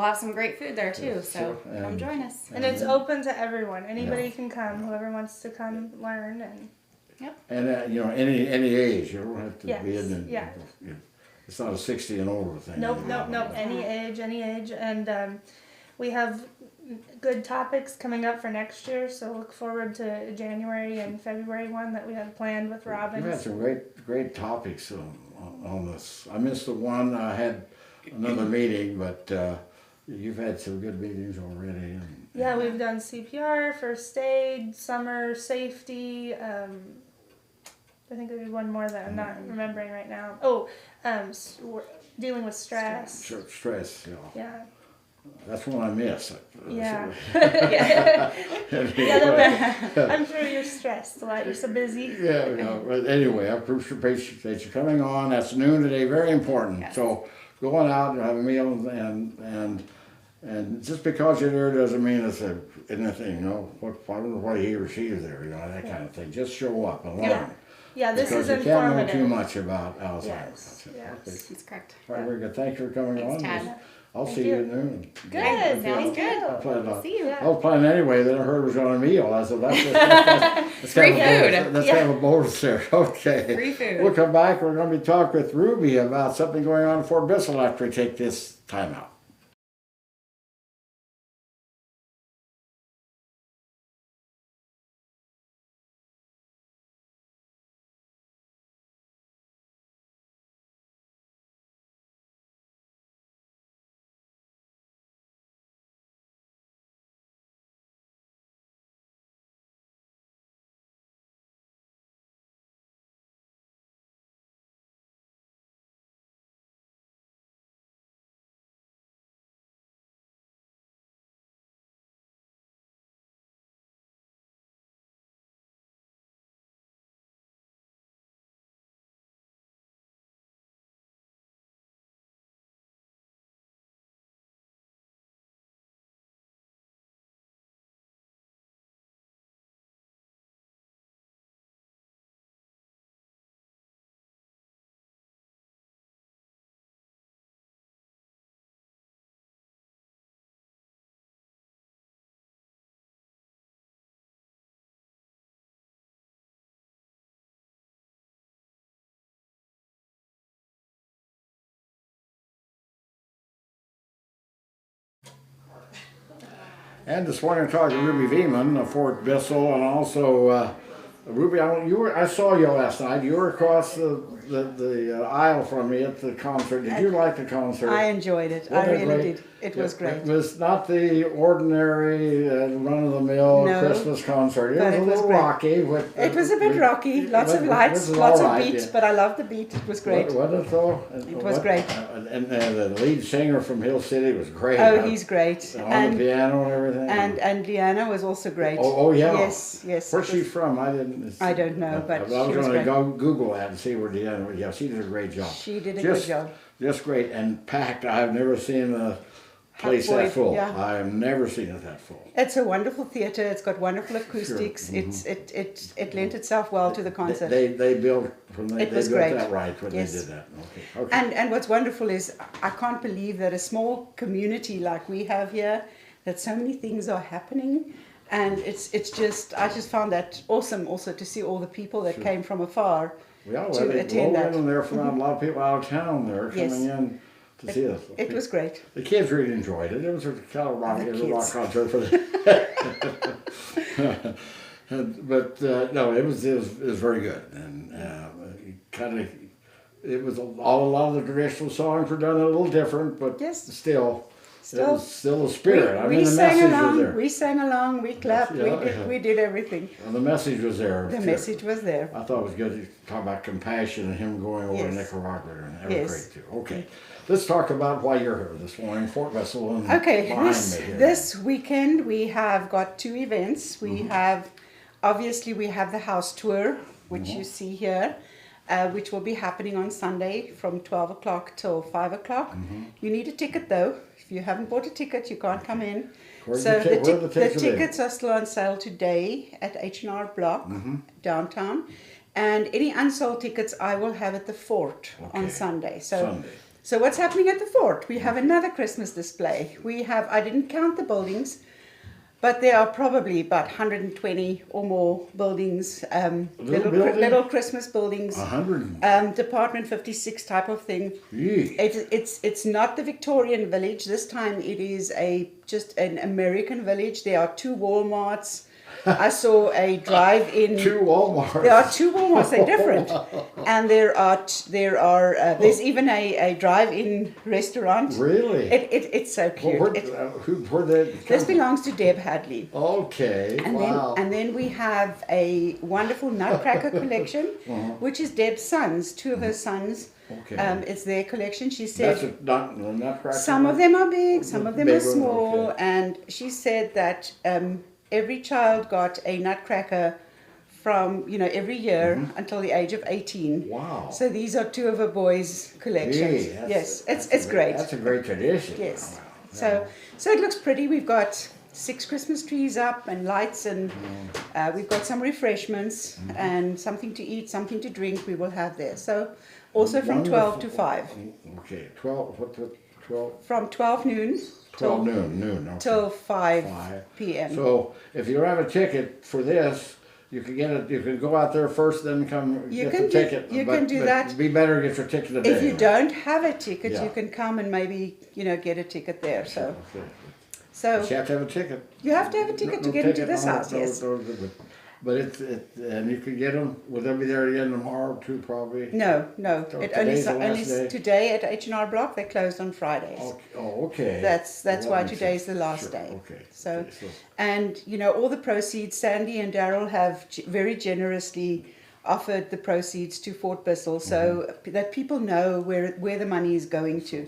have some great food there too. So come and- join us. And it's open to everyone. Anybody can come, whoever wants to come learn. And And any age. You don't have to Yes, be in. yeah. It's not a 60 and older thing. nope. anymore. Any age. And we have good topics coming up for next year. So look forward to January and February one that we have planned with Robin. You've had some great topics on this. I missed the one. I had another meeting, but you've had some good meetings already. Yeah, we've done CPR, first aid, summer safety. I think there's one more that I'm not remembering right now. Oh, dealing with stress. Stress, Yeah. That's one I missed. Yeah. Yeah. I'm sure you're stressed a lot. You're so busy. But anyway, I appreciate you coming on. That's noon today, very important. Yes. So going out and have a meal, and just because you're there doesn't mean it's anything, I wonder why he or she is there, that kind of thing. Just show up and learn. Yeah, this Because is you can't know informative. too much about Alzheimer's. Yes, That's it. yes. Okay. That's correct. All right, very good. Thanks for coming Thanks, on. Tad. I'll Thank see you you. at noon. Good. Sounds Thank good. you. I planned See you. Yeah. I was planning anyway, then I heard it was on a meal. I said, let's Free have a food. let's have a bonus there. Okay. Free food. We'll come back. We're going to be talking with Ruby about something going on in Fort Bissell after we take this time out. And this morning I talked to Ruby Veman of Fort Bissell, and also Ruby. I saw you last night. You were across the aisle from me at the concert. Did you like the concert? I enjoyed it. Wasn't I it really great? did. It was great. It was not the ordinary run-of-the-mill No, Christmas concert. It but was it a was little great. rocky. It was a bit rocky. Lots of lights, was lots all of right, beats, yeah. but I loved the beat. It was great. Wasn't it though? It was great. And the lead singer from Hill City was great. Oh, he's great. On the piano and everything. And Leanna was also great. Oh yeah. Yes, yes. Where's she from? I don't know, but I she was was going to great. go Google that and see where Deanna was. Yeah, she did a great job. She did a good job. Just great and packed. I've never seen a place Boy, that full. yeah. I've never seen it that full. It's a wonderful theatre. It's got wonderful acoustics. Sure. It lent itself well to the concert. They built they It was built great. that right when Yes. they did that. Okay. And what's wonderful is I can't believe that a small community like we have here, that so many things are happening, and it's just I just found that awesome also to see all the people that came from afar Yeah, to they attend that. in there from a lot of people out of town there Yes. coming in to see us. It was great. The kids really enjoyed it. It was a kind of rock, The it was a rock kids. concert for them. But no, it was very good, and it was a lot of the traditional songs were done a little different, but Yes. still, it Still, was still the spirit. I mean, the sang message along. was there. We sang along. We clapped. Yeah, We did everything. And the message was there. The too. message was there. I thought it was good to talk about compassion and him going over to Yes. Nicaragua, and that was Yes. great too. Okay, let's talk about why you're here this morning, Fort Bissell and Okay, behind this me here. this weekend we have got two events. We have obviously we have the house tour, which you see here, which will be happening on Sunday from 12 o'clock till 5 o'clock. You need a ticket though. If you haven't bought a ticket, you can't come in. Where's So the where are the the tickets available? tickets are still on sale today at H&R Block downtown, and any unsold tickets I will have at the fort on Okay. Sunday. Sunday. So what's happening at the fort? We have another Christmas display. We have, I didn't count the buildings, but there are probably about 120 or more buildings, building? little Christmas buildings, 100. Department 56 type of thing. Gee. It's not the Victorian village. This time it is just an American village. There are two Walmarts. I saw a drive-in. Two Walmarts. There are two Walmarts. They're different, and there's even a drive-in restaurant. Really? It's so cute. Well, where did This belongs to Deb Hadley. Okay. And Wow. then we have a wonderful nutcracker collection, which is Deb's sons, two of her sons. Okay. It's their collection. She That's said not the Nutcracker. some of them are big, some of them Big are ones, small, okay. and she said that every child got a nutcracker from every year until the age of 18. Wow. So these are two of her boys' collections. Gee, Yes, that's it's great. That's a great tradition. Yes. Wow. So it looks pretty. We've got 6 Christmas trees up and lights, and we've got some refreshments and something to eat, something to drink. We will have there. So also from 12 to 5. Okay. 12. What? 12. From 12 noon 12 noon. Okay. till 5 5. p.m. So if you don't have a ticket for this, you can get it. You can go out there first, then come You get can the do- ticket. you but, can do but that. It'd be better to get your ticket today. If you don't have a ticket, Yeah. you can come and maybe get a ticket there. So Okay. so But you have to have a ticket. you have to have a ticket to get into this house. Yes. But and you can get them. Will they be there again tomorrow too? Probably. No. So It only today's the last only day? today at H&R Block. They're closed on Fridays. Okay. That's Well, why makes today's sense. the last Sure, day. Okay. So, Okay, and all the proceeds, Sandy and Daryl have very generously offered the proceeds to Fort Bissell, so that people know where the money is going to.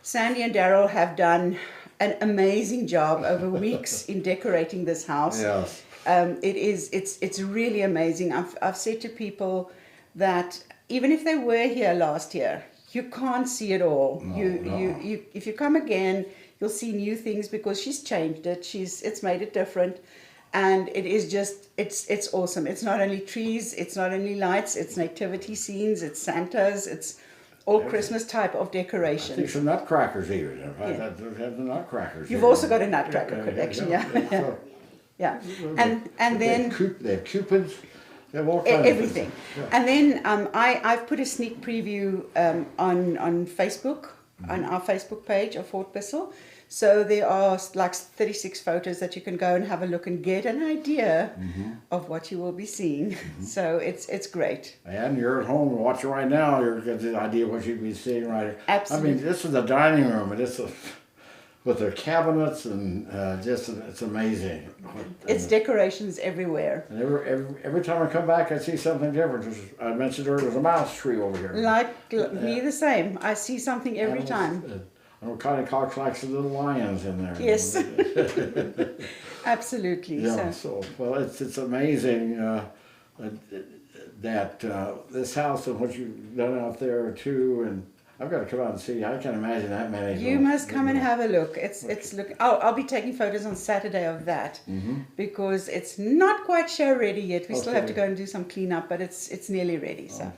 Sandy and Daryl have done an amazing job over weeks in decorating this house. Yes. It's really amazing. I've said to people that even if they were here last year, you can't see it all. No. You if you come again, you'll see new things because she's changed it. It's made it different, and it is just it's awesome. It's not only trees, it's not only lights, it's nativity scenes, it's Santas, it's all Christmas type of I think decoration. some nutcrackers even. Yeah. They have the nutcrackers. You've here. also got a nutcracker collection, yeah. So, Yeah, and then they have cupids. They have all kinds of everything. things. And then I've put a sneak preview on Facebook, on our Facebook page of Fort Bissell. So there are like 36 photos that you can go and have a look and get an idea of what you will be seeing. So it's great. And you're at home watching right now. You're getting the idea of what you'd be seeing right here. Absolutely. I mean, this is the dining room, and it's with the cabinets and just it's amazing. It's decorations everywhere. And every time I come back, I see something different. I mentioned earlier, there's a mouse tree over here. Like me the same. I see something every time. I know Connie Cox likes the little lions in there. Yes. Absolutely. Yeah. So well, it's amazing that this house and what you've done out there too, and I've got to come out and see. I can't imagine that many. You must come and have a look. It's look. I'll be taking photos on Saturday of that because it's not quite show ready yet. We still have to go and do some cleanup, but it's nearly ready. So,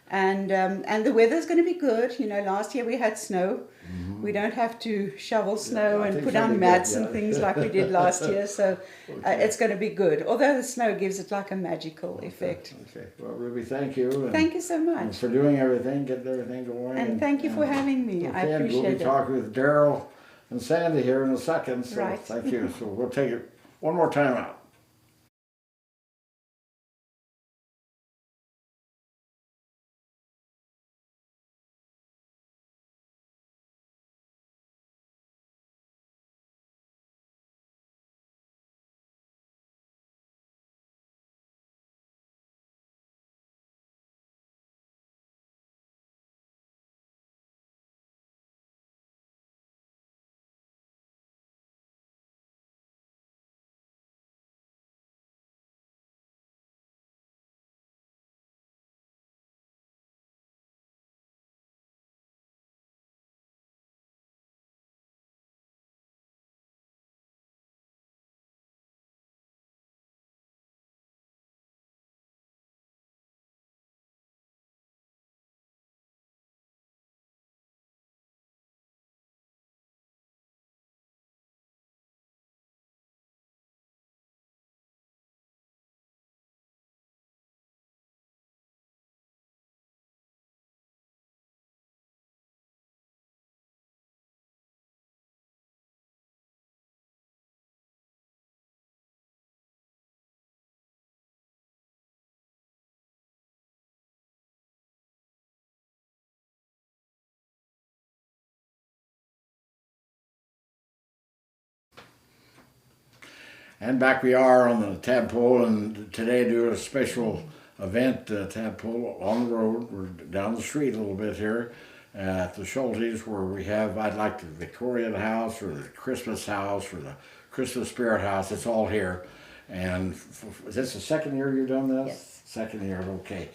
and the weather's going to be good. You know, last year we had snow. We don't have to shovel snow and put down mats and things like we did last year. So it's going to be good. Although the snow gives it like a magical effect. Okay. Well, Ruby, thank you. And thank you so much for doing everything, getting everything going. And thank you for having me. I appreciate it. We'll be talking with Daryl and Sandy here in a second. So right. Thank you. So we'll take it one more time out. And back we are on the Tadpoll, and today doing a special event, Tadpoll on the road. We're down the street a little bit here at the Schultes, where we have, I'd like the Victorian house or the Christmas house or the Christmas spirit house. It's all here. And is this the second year you've done this? Yes. Second year, okay.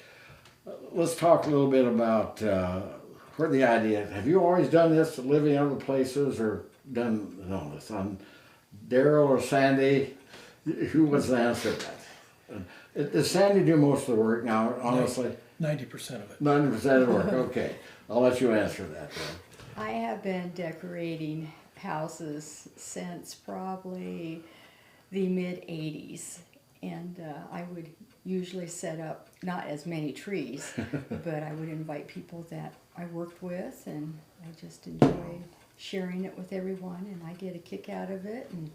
Let's talk a little bit about where the idea. Have you always done this, living other places, or done this on Daryl or Sandy? Who was the answer to that? Does Sandy do most of the work now, honestly? 90% of it. 90% of the work, okay. I'll let you answer that then. I have been decorating houses since probably the mid 80s, and I would usually set up not as many trees, but I would invite people that I worked with, and I just enjoy sharing it with everyone, and I get a kick out of it, and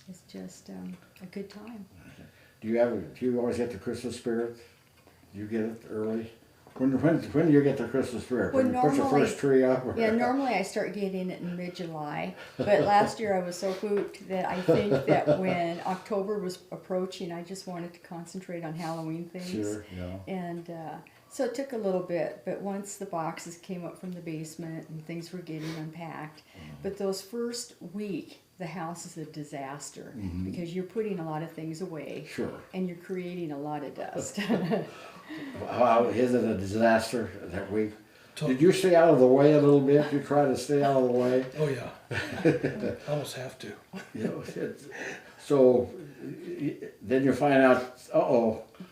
it's just a good time. Do you always get the Christmas spirit? Do you get it early? When do you get the Christmas spirit? Well, When you put your first tree up? Yeah, normally I start getting it in mid-July, but last year I was so hooked that I think that when October was approaching, I just wanted to concentrate on Halloween things. Sure, yeah. And so it took a little bit, but once the boxes came up from the basement and things were getting unpacked, but those first week, the house is a disaster because you're putting a lot of things away. Sure. And you're creating a lot of dust. How is it a disaster that week? Did you stay out of the way a little bit? You try to stay out of the way? Oh yeah, almost have to. You know, so then you find out,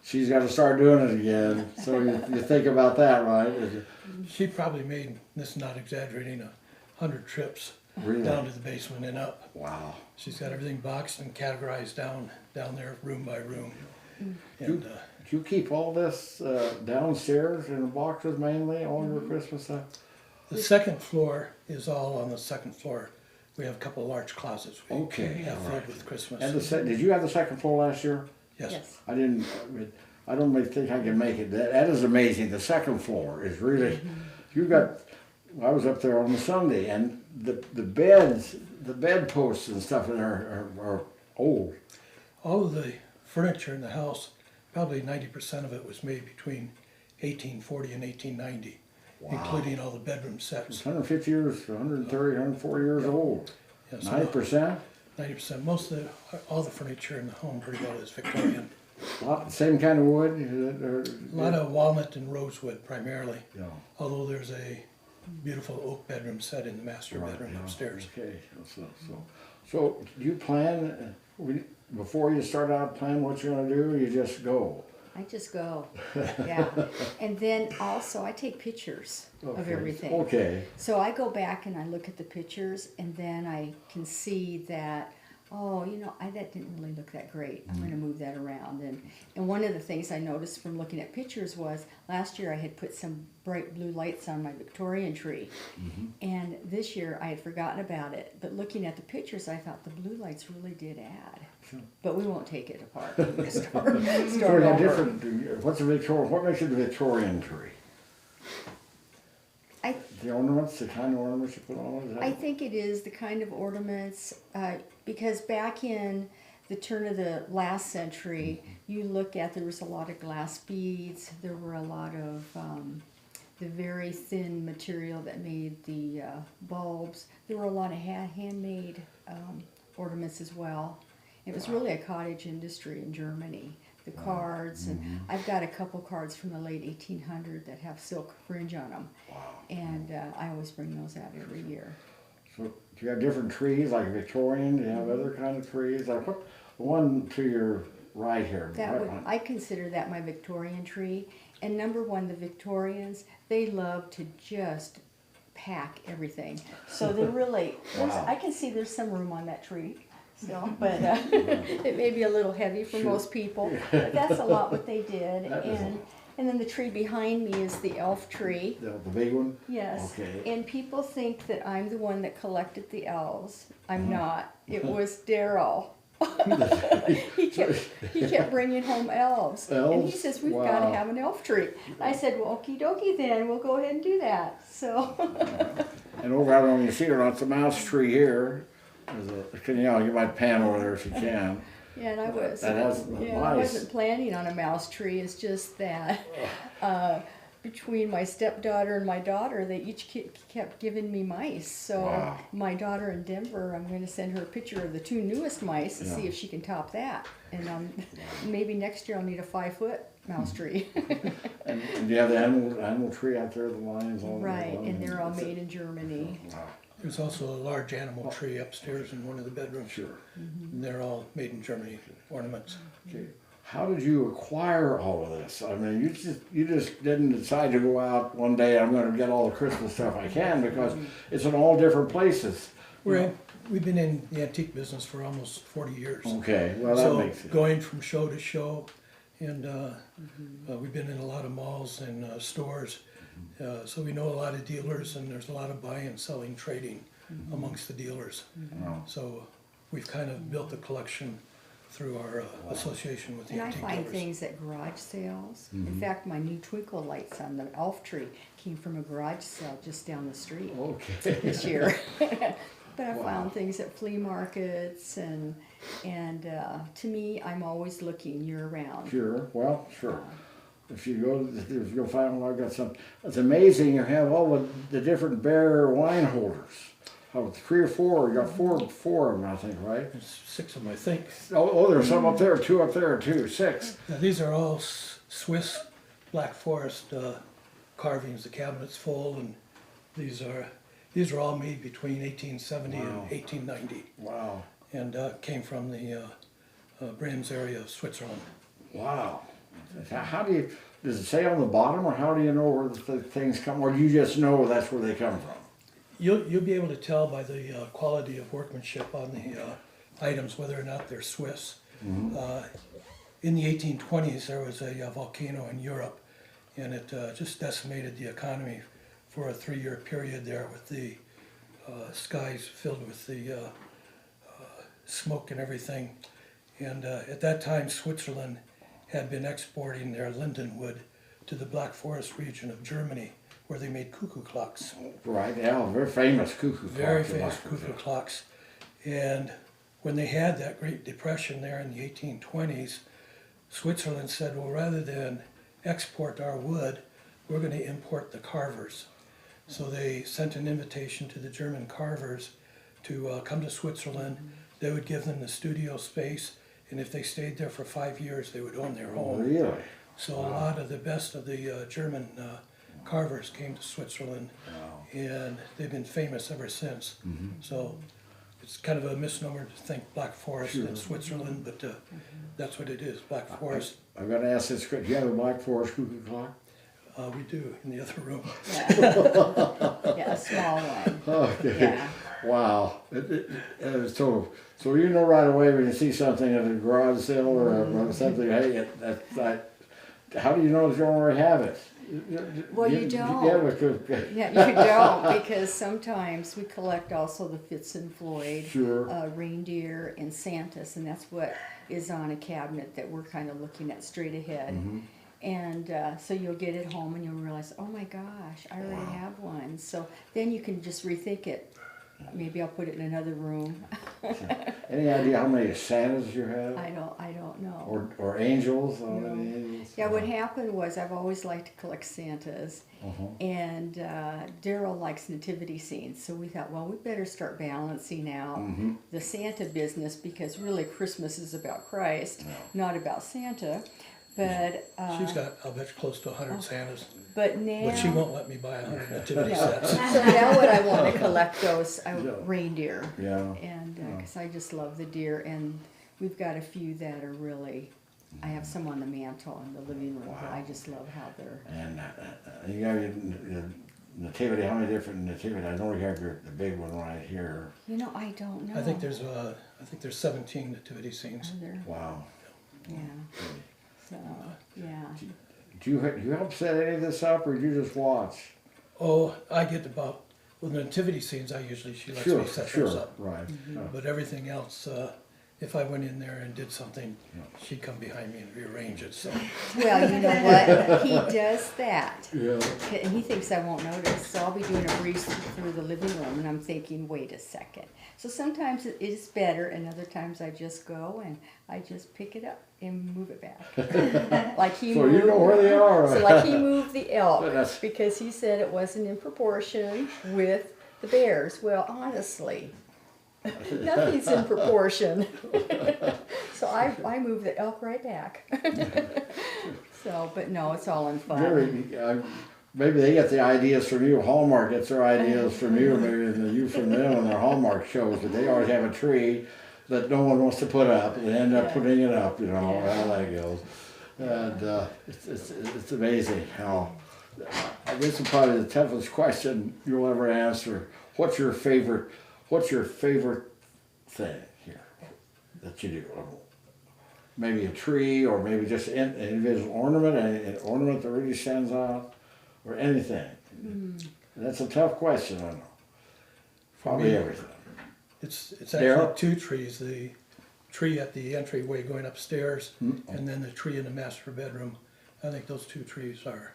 she's got to start doing it again. So you think about that, right? She probably made, this is not exaggerating, 100 trips down to the basement and up. Wow. She's got everything boxed and categorized down there, room by room. And, do you keep all this downstairs in the boxes mainly, all your Christmas stuff? The second floor is all on the second floor. we have a couple of large closets. We Okay, have all filled right. with Christmas. And did you have the second floor last year? Yes. I didn't. I don't really think I can make it. That is amazing. The second floor is really. You got. I was up there on the Sunday, and the beds, the bed posts and stuff in there are old. All of the furniture in the house, probably 90% of it was made between 1840 and 1890, including all the bedroom sets. It's 150 years, 130, 140 years old. Yeah, so 90%. 90%. Most of all the furniture in the home pretty well is Victorian. Same kind of wood. A lot of walnut and rosewood primarily, Yeah. although there's a beautiful oak bedroom set in the master bedroom upstairs. Okay. So do you plan before you start out plan what you're gonna do? Or you just go. I just go. Yeah. And then also I take pictures of Okay. everything. Okay. So I go back and I look at the pictures, and then I can see that, oh, that didn't really look that great. I'm going to move that around. And one of the things I noticed from looking at pictures was last year I had put some bright blue lights on my Victorian tree. And this year I had forgotten about it. But looking at the pictures, I thought the blue lights really did add. But we won't take it apart. We're gonna start So over. what's a Victorian? What makes it a Victorian tree? The ornaments, the kind of ornaments you put on it. I think it is the kind of ornaments, because back in the turn of the last century, you look at, there was a lot of glass beads, there were a lot of the very thin material that made the bulbs. There were a lot of handmade ornaments as well. It was really a cottage industry in Germany. The cards, and I've got a couple cards from the late 1800 that have silk fringe on them. And I always bring those out every year. So do you have different trees like Victorian? Do you have other kind of trees? Like what? The one to your right here. I consider that my Victorian tree. And number one, the Victorians, they love to just pack everything. So they're really, I can see there's some room on that tree still, but it may be a little heavy for most people. But that's a lot what they did. And then the tree behind me is the elf tree. The big one? Yes. Okay. And people think that I'm the one that collected the elves. I'm not. It was Daryl. he kept bringing home elves. And he says, we've got to have an elf tree. I said, well, okie dokie then. We'll go ahead and do that. So. And over out on your cedar, it's a mouse tree here. You might pan over there if you can. Yeah, and I was. I wasn't planning on a mouse tree. It's just that between my stepdaughter and my daughter, they each kept giving me mice. So my daughter in Denver, I'm going to send her a picture of the 2 newest mice to see if she can top that. And maybe next year I'll need a 5-foot mouse tree. And do you have the animal tree out there, the lions? Right, and they're all made in Germany. There's also a large animal tree upstairs in one of the bedrooms. Sure. And they're all made in Germany ornaments. Okay. How did you acquire all of this? I mean, you just didn't decide to go out one day, I'm going to get all the Christmas stuff I can, because it's in all different places. We've been in the antique business for almost 40 years. Okay, well that So makes it. going from show to show, and we've been in a lot of malls and stores. So we know a lot of dealers, and there's a lot of buying, selling, trading amongst the dealers. So we've kind of built the collection through our association with the And I antique find dealers. things at garage sales. In fact, my new twinkle lights on the elf tree came from a garage sale just down the street Okay. this year. But I found things at flea markets, and to me, I'm always looking year round. Sure, well, sure. If you'll find, well, I've got some, it's amazing, you have all the different bear wine holders. Oh, 3 or 4, you got four of them, I think, right? There's 6 of them, I think. Oh, there's some up there, 2 up there, too, 6. Now, these are all Swiss Black Forest carvings. The cabinet's full, and these are all made between 1870 and 1890, Wow, and came from the Brems area of Switzerland. wow. How do you, does it say on the bottom, or how do you know where the things come, or do you just know that's where they come from? You'll be able to tell by the quality of workmanship on the items whether or not they're Swiss. In the 1820s, there was a volcano in Europe, and it just decimated the economy for a 3-year period there with the skies filled with the smoke and everything. And at that time, Switzerland had been exporting their lindenwood to the Black Forest region of Germany, where they made cuckoo clocks. Right, yeah, very famous cuckoo clock. Very famous cuckoo clocks. And when they had that Great Depression there in the 1820s, Switzerland said, well, rather than export our wood, we're going to import the carvers. So they sent an invitation to the German carvers to come to Switzerland. They would give them the studio space, and if they stayed there for 5 years, they would own their home. Really? So a lot of the best of the German carvers came to Switzerland, and they've been famous ever since. So it's kind of a misnomer to think Black Forest in Switzerland, but that's what it is, Black Forest. I've got to ask this, do you have a Black Forest cuckoo clock? We do, in the other room. Yeah, a small one. Okay. Yeah. Wow. So you know right away when you see something at a garage sale or something, hey, that's like, how do you know that you already have it? Well, you don't. Yeah, you don't, because sometimes we collect also the Fitz and Floyd, reindeer, and Santas, and that's what is on a cabinet that we're kind of looking at straight ahead. And so you'll get it home and you'll realize, oh my gosh, I already have one. So then you can just rethink it. Maybe I'll put it in another room. Any idea how many Santas you have? I don't know. Or angels? No. Angels? Yeah, what happened was I've always liked to collect Santas, and Daryl likes nativity scenes, so we thought, well, we better start balancing out the Santa business, because really Christmas is about Christ, not about Santa. But She's got, I'll bet you, close to 100 Santas. But now, But she won't let me buy 100 nativity sets. so now what I want to collect those reindeer, Yeah. and because I just love the deer, and we've got a few that are really. I have some on the mantle in the living room. But I just love how they're. And you got your nativity. How many different nativity? I know you have the big one right here. You know, I don't know. I think there's 17 nativity scenes. Are there? Wow. Yeah. So yeah. Do you help set any of this up, or do you just watch? Oh, I get about, with the nativity scenes, she lets me set those up. Right. But everything else, if I went in there and did something, she'd come behind me and rearrange it. So. Well, you know what? He does that. Yeah. And he thinks I won't notice. So I'll be doing a breeze through the living room, and I'm thinking, wait a second. So sometimes it is better, and other times I just go and I just pick it up and move it back. Like he So moved, you know where they are. So like he moved the elk That's- because he said it wasn't in proportion with the bears. Well, honestly, nothing's in proportion. So I moved the elk right back. So, but no, it's all in fun. Jerry, maybe they get the ideas from you. Hallmark gets their ideas from you, maybe you from them on their Hallmark shows. But they always have a tree that no one wants to put up, and they end up putting it up. You know how that goes. And it's amazing how. This is probably the toughest question you'll ever answer. What's your favorite thing here that you do? Maybe a tree, or maybe just an individual ornament, an ornament that really stands out, or anything. That's a tough question, I know. Probably everything. It's actually two trees. The tree at the entryway going upstairs, and then the tree in the master bedroom. I think those two trees are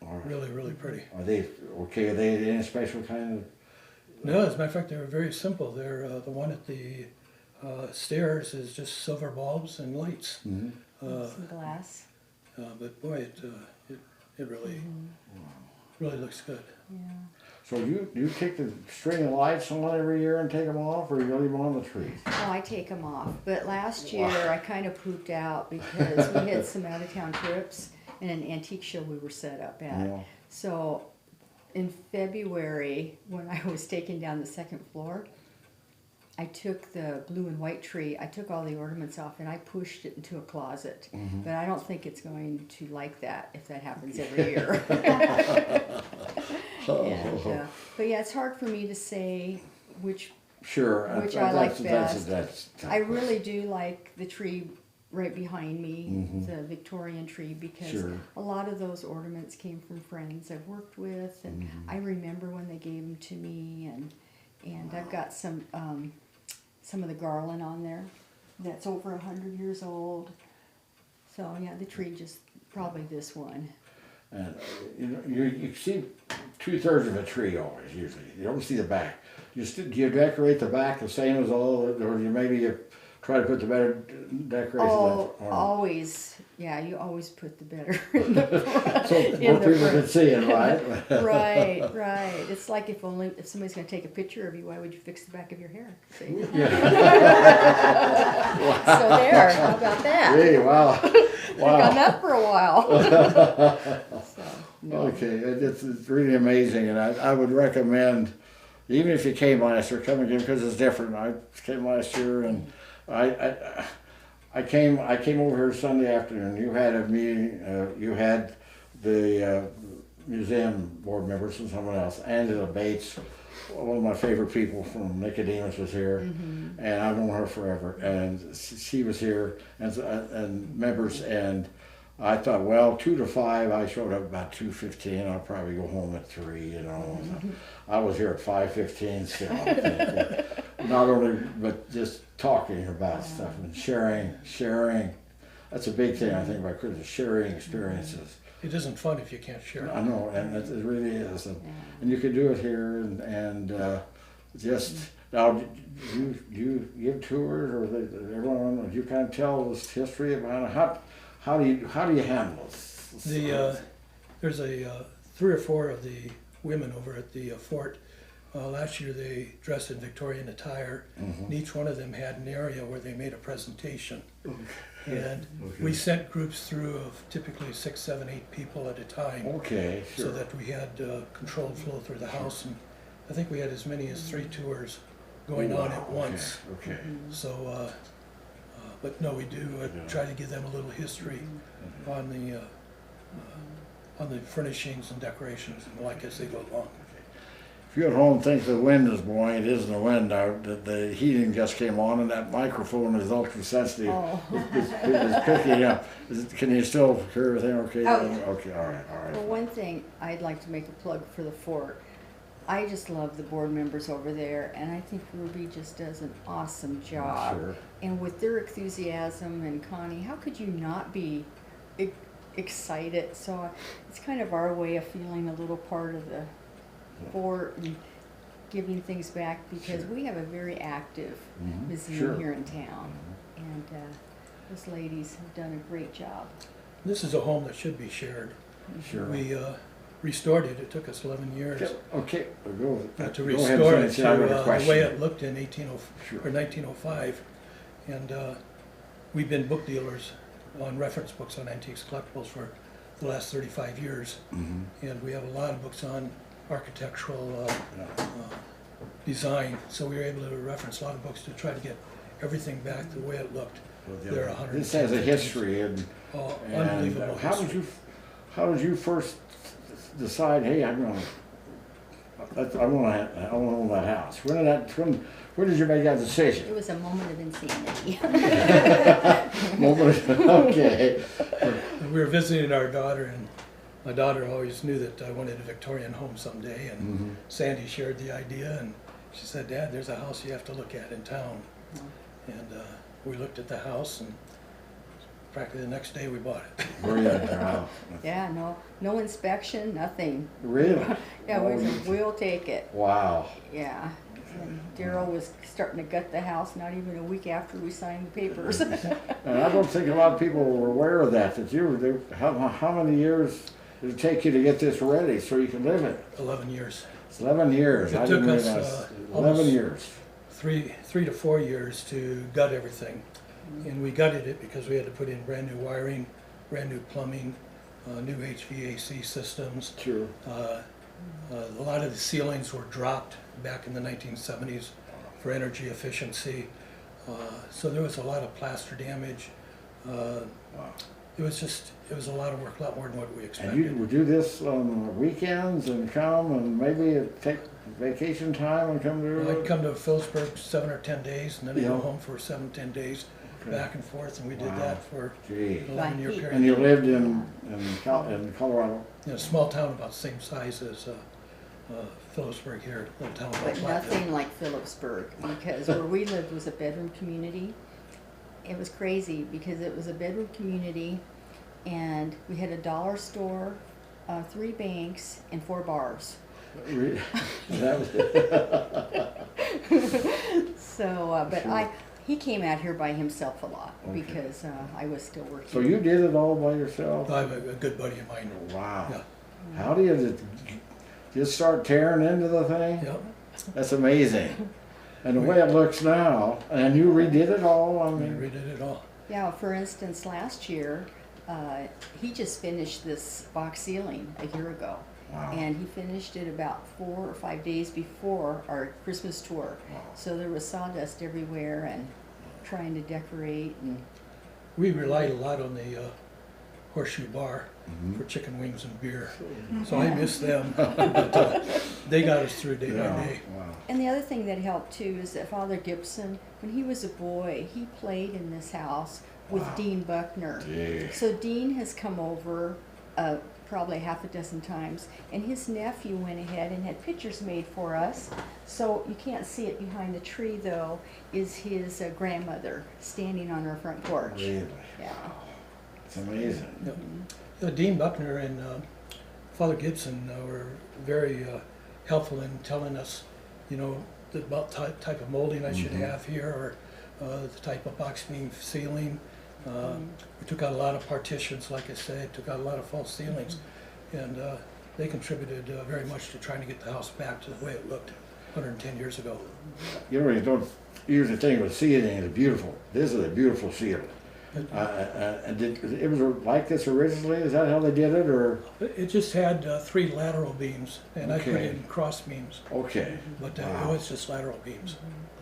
really, really pretty. Are they okay? Are they any special kind of? No, as a matter of fact, they're very simple. They're the one at the stairs is just silver bulbs and lights. Some glass. But boy, it really really looks good. Yeah. So you take the string of lights on every year and take them off, or you leave them on the trees? Oh, I take them off. But last year I kind of pooped out because we had some out of town trips and an antique show we were set up at. Yeah. So in February, when I was taking down the second floor, I took the blue and white tree, I took all the ornaments off and I pushed it into a closet. But I don't think it's going to like that if that happens every year. But yeah, it's hard for me to say which which I like best. I really do like the tree right behind me, the Victorian tree, because a lot of those ornaments came from friends I've worked with, and I remember when they gave them to me, And I've got some of the garland on there that's over 100 years old. So yeah, the tree just probably this one. And you see 2/3 of a tree always usually. You don't see the back. Do you decorate the back the same as all, or you try to put the better decoration? Oh, always. Yeah, you always put the better in the front. So more people can see it, right? Right. It's like if somebody's going to take a picture of you, why would you fix the back of your hair? See? So there. How about that? Hey, wow. Wow. Done that for a while. So, no. Okay, it's really amazing, and I would recommend, even if you came last year, come again because it's different. I came last year, and I came over here Sunday afternoon. You had a meeting. You had the museum board members and someone else. Angela Bates, one of my favorite people from Nicodemus, was here, and I've known her forever. And she was here, and members. And I thought, well, 2 to 5. I showed up about 2:15. I'll probably go home at 3. You know, I was here at 5:15 still. Not only, but just talking about stuff and sharing. That's a big thing I think about Christmas, sharing experiences. It isn't fun if you can't share it. I know, and it really is, and you can do it here, and just now. Do you give tours, or everyone? Do you kind of tell this history about it? How do you handle this? There's 3 or 4 of the women over at the fort. Last year they dressed in Victorian attire, and each one of them had an area where they made a presentation. And we sent groups through of typically 6, 7, 8 people at a time. Okay, sure. So that we had controlled flow through the house, and I think we had as many as 3 tours going on at once. Okay. So, but no, we do try to give them a little history on the furnishings and decorations and the like as they go along. If you at home think the wind is blowing, it isn't the wind. The heating just came on, and that microphone is ultra sensitive. Oh. It's picking up. Can you still hear everything okay? Oh. Okay, all right. Well, one thing I'd like to make a plug for the fort. I just love the board members over there, and I think Ruby just does an awesome job. Sure. And with their enthusiasm, and Connie, how could you not be excited? So it's kind of our way of feeling a little part of the fort and giving things back, because we have a very active museum here in town, and those ladies have done a great job. This is a home that should be shared. Sure. We restored it. It took us 11 years Okay, to restore it to the way it looked in 1905. 1905. And we've been book dealers on reference books on antiques collectibles for the last 35 years. And we have a lot of books on architectural design. So we were able to reference a lot of books to try to get everything back the way it looked. There are 100. This has a history, and unbelievable history. How did you first decide? Hey, I want to own that house. When did you make that decision? It was a moment of insanity. Okay. We were visiting our daughter, and my daughter always knew that I wanted a Victorian home someday, and Sandy shared the idea, and she said, "Dad, there's a house you have to look at in town." And we looked at the house, and practically the next day we bought it. Wow. Yeah, no inspection, nothing. Really? Yeah, we'll take it. Wow. Yeah. And Daryl was starting to gut the house not even a week after we signed the papers. And I don't think a lot of people were aware of that. How many years did it take you to get this ready so you can live in it? 11 years. It's 11 years. It took us 11 years. 3 to 4 years to gut everything. And we gutted it because we had to put in brand new wiring, brand new plumbing, new HVAC systems. Sure. A lot of the ceilings were dropped back in the 1970s for energy efficiency. So there was a lot of plaster damage. It was a lot of work, a lot more than what we expected. And you would do this on weekends and come and maybe take vacation time and come to? I'd come to Phillipsburg 7 or 10 days, and then I'd go home for 7, 10 days, back and forth, and we did that for an 11-year period. And you lived in Colorado? In a small town about the same size as Phillipsburg here, little town But called nothing like Phillipsburg, because where we lived was a bedroom community. It was crazy because it was a bedroom community, and we had a dollar store, 3 banks, and 4 bars. That was So, but Sure. he came out here by himself a lot Okay. because I was still working. So you did it all by yourself? I have a good buddy of mine. Wow. Yeah. How do you just start tearing into the thing? Yep. That's amazing. And the way it looks now, and you redid it all, I We mean, redid it all. Yeah, for instance, last year, he just finished this box ceiling a year ago. wow. And he finished it about 4 or 5 days before our Christmas tour. Wow. So there was sawdust everywhere and trying to decorate and We relied a lot on the Horseshoe Bar Mhm. for chicken wings and beer, so I miss them. But they got us through day Yeah, by day. wow. And the other thing that helped too is that Father Gibson, when he was a boy, he played in this house with Wow. Dean Buckner. Gee. So Dean has come over probably half a dozen times, and his nephew went ahead and had pictures made for us. So you can't see it behind the tree though, is his grandmother standing on her front porch. Really? Yeah. It's amazing. Dean Buckner and Father Gibson were very helpful in telling us, about type of molding I should Mhm. have here, or the type of box beam ceiling. We took out a lot of partitions, like I said, took out a lot of false ceilings, and they contributed very much to trying to get the house back to the way it looked 110 years ago. You know, you don't usually think of a ceiling as beautiful. This is a beautiful ceiling. And it was like this originally? Is that how they did it, or? It just had 3 lateral beams, and I put Okay. in cross beams, Okay, but Wow. it was just lateral beams.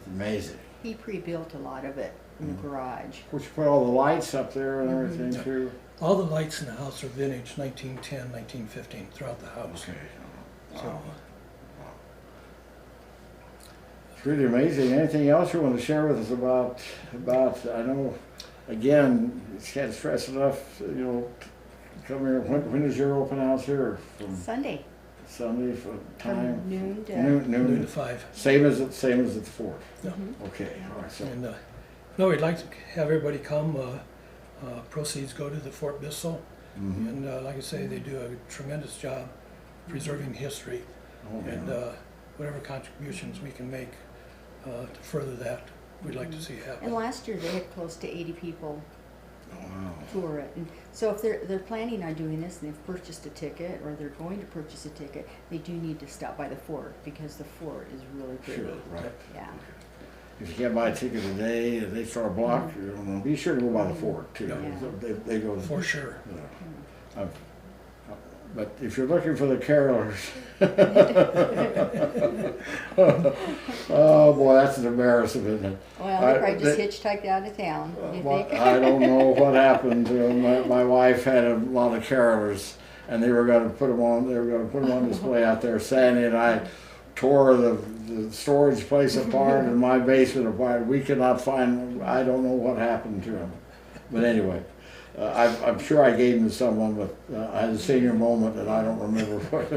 amazing. He pre-built a lot of it in the garage. Of course, you put all the lights up there and everything Yeah. too. All the lights in the house are vintage, 1910, 1915, throughout the house. Okay. So, Wow. It's really amazing. Anything else you want to share with us about, I know, again, can't stress enough, come here, when is your open house here? From Sunday, Sunday, from from time? noon to. Noon, noon to noon, 5. same as at the fort? Yeah. Mhm. Okay, all right, so, And, no, we'd like to have everybody come. Proceeds go to the Fort Bissell. mhm. And like I say, they do a tremendous job preserving history. Oh, And yeah. whatever contributions we can make to further that, we'd like to see And happen. last year they had close to 80 people Oh, wow. tour it. And so if they're planning on doing this and they've purchased a ticket or they're going to purchase a ticket, they do need to stop by the fort because the fort is really pretty. Sure, right. Yeah. If you can't buy a ticket today, and they start a block, be sure to go by the fort too. Yeah. They go to. For sure. Yeah. But if you're looking for the carolers, oh boy, that's an embarrassment, isn't it? Well, I- they probably just they- hitchhiked out of town. You Well, think? I don't know what happened to them. My wife had a lot of carolers, and they were going to put them on. They were going to put them on display out there. Sandy and I tore the storage place apart and my basement apart. We could not find. I don't know what happened to them. But anyway, I'm sure I gave them to someone, but I had a senior moment, and I don't remember what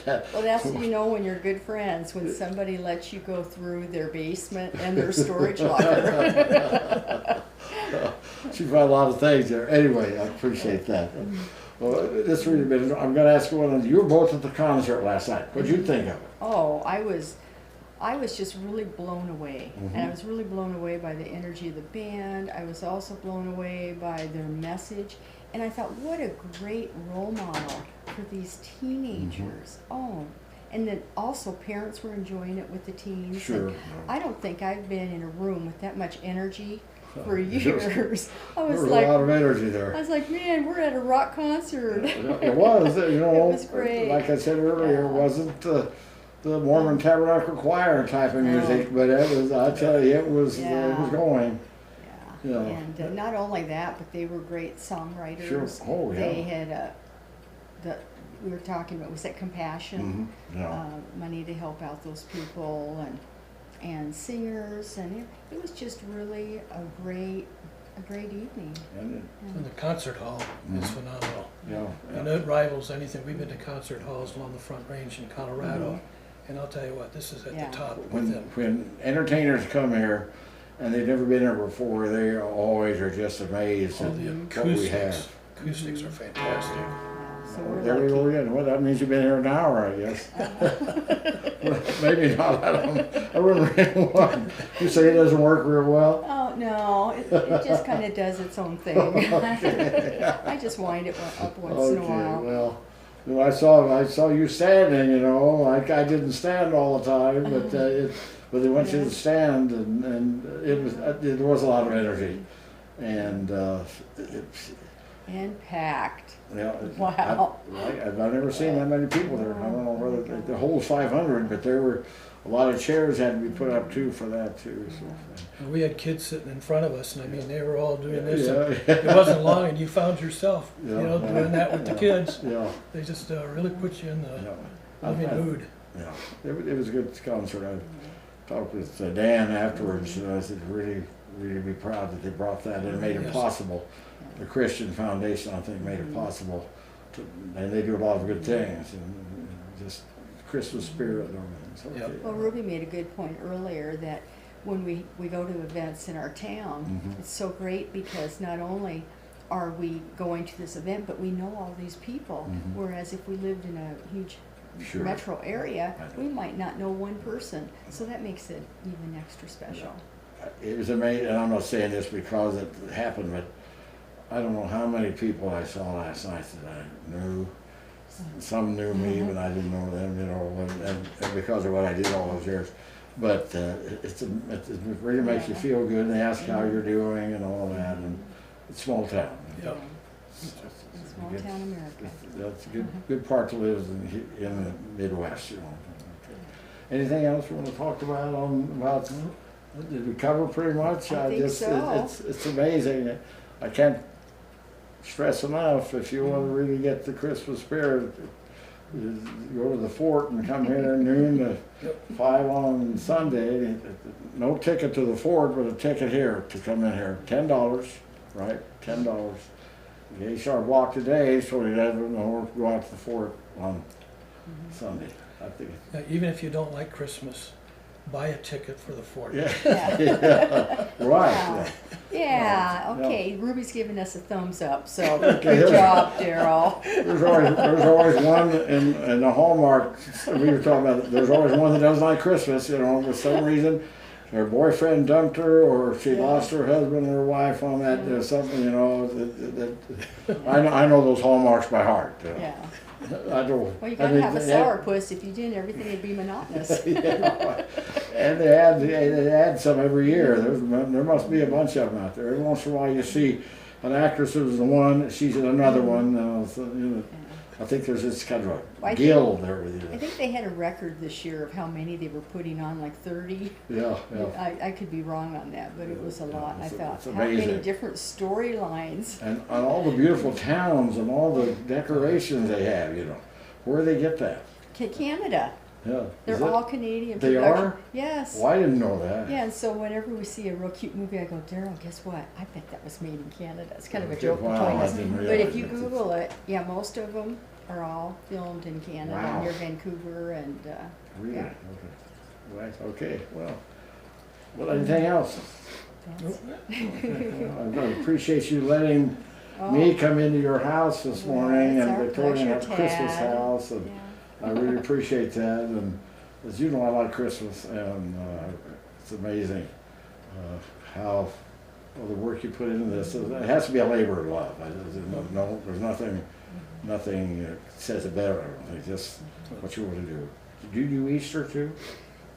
that. Well, that's when you're good friends, when somebody lets you go through their basement and their storage locker. She found a lot of things there. Anyway, I appreciate that. Well, this really been. I'm going to ask you one. You were both at the concert last night. What did you think of it? Oh, I was just really blown away. And I was really blown away by the energy of the band. I was also blown away by their message. And I thought, what a great role model for these teenagers. Oh, and then also parents were enjoying it with the teens. Sure. And I don't think I've been in a room with that much energy for There years. I was was like, a lot of energy there. I was like, man, we're at a rock concert. It was, It was great. like I said earlier, Yeah. it wasn't the Mormon Tabernacle Choir type of music, but it was, I tell you, it was Yeah. going. Yeah. Yeah. And not only that, but they were great songwriters. Sure. Oh, yeah. They had we were talking about, was that Compassion? Mhm. Yeah. Money to help out those people and singers, and it was just really a a great evening. And And the concert hall is phenomenal. And yeah. it rivals anything. We've been to concert halls along the Front Range in Colorado, and I'll tell you what, this is at Yeah. the top with When them. when entertainers come here and they've never been here before, they always are just amazed All at the what we have. acoustics are fantastic. So we're There we go lucky. again. Well, that means you've been here an hour, I guess. Well, maybe not. I wouldn't really want. You say it doesn't work real well. Oh, no, it just kind of does its own thing. I just wind it up once in a while. Well, you know, I saw you standing. You know, I didn't stand all the time, but they went you to stand, and there was a lot of energy, and And packed. yeah. Wow. I've never seen that many people there. I don't know whether the whole 500, but there were a lot of chairs had to be put up too for that too. So. And we had kids sitting in front of us, and I mean, they were all doing this. and Yeah. It wasn't long, and you found yourself, Yeah, you know, doing that with the kids. Yeah. They just really put you in the Yeah. loving mood. Yeah. It was a good concert. I talked with Dan afterwards, and I said, really be proud that they brought that and made it Yes. possible. The Christian Foundation, I think, made it possible, and they do a lot of good things, and just Christmas spirit and everything. So, Yep. Well, Ruby made a good point earlier that when we go to events in our town, it's so great because not only are we going to this event, but we know all these people. Whereas if we lived in a huge Sure. metro area, I know. we might not know one person. So that makes it even extra special. It was amazing, and I'm not saying this because it happened, but I don't know how many people I saw last night that I knew. Some knew me, but I didn't know them, you know, and because of what I did all those years. But it really makes you feel good, and they ask how you're doing and all that, and it's small town. Yep. Small town America. That's a good part to live in the Midwest, you know. Anything else you want to talk about? Did we cover pretty much? I think so. It's amazing. I can't stress enough, if you want to really get the Christmas spirit, you go to the fort and come here noon to 5 on Sunday. No ticket to the fort, but a ticket here to come in here. $10, right? $10. You start block today, so you don't go out to the fort on Sunday. I think. Even if you don't like Christmas, buy a ticket for the fort. Yeah. Yeah. Right. Wow. Yeah, No. okay, Ruby's giving us a thumbs up, so Okay. good job, Daryl. There's always one in the Hallmark. We were talking about. There's always one that doesn't like Christmas. You know, for some reason, her boyfriend dumped her, or she lost her husband or wife on that. Something, you know. I know those Hallmarks by heart. Yeah. I don't. Well, you gotta have a sourpuss. If you didn't, everything would be monotonous. Yeah. And they add some every year. There must be a bunch of them out there. Every once in a while, you see an actress who's the one, she's in another one. So, you know, I think there's this kind of a guild there with you. I think they had a record this year of how many they were putting on, like 30. Yeah. I could be wrong on that, but it was a lot. I thought, it's how many amazing. different storylines. And on all the beautiful towns and all the decorations they have, you know, where do they get that? Canada. Yeah. They're Is it- all Canadian They production. are? Yes. Well, I didn't know that. Yeah, and so whenever we see a real cute movie, I go, Daryl, guess what? I bet that was made in Canada. It's kind of a joke Wow, between I us. didn't But realize if you that. Google it, yeah, most of them are all filmed in Canada, Wow. near Vancouver, and Really? yeah. Okay. Right. Okay. Well, anything else? I appreciate you letting me come into your house this Well, morning it's and our Victoria pleasure, at Christmas Tad. house, and yeah. I really appreciate that. And as you know, I like Christmas, and it's amazing how all the work you put into this. It has to be a labor of love. There's nothing says it better. I don't think, just what you want to do. Do you do Easter too?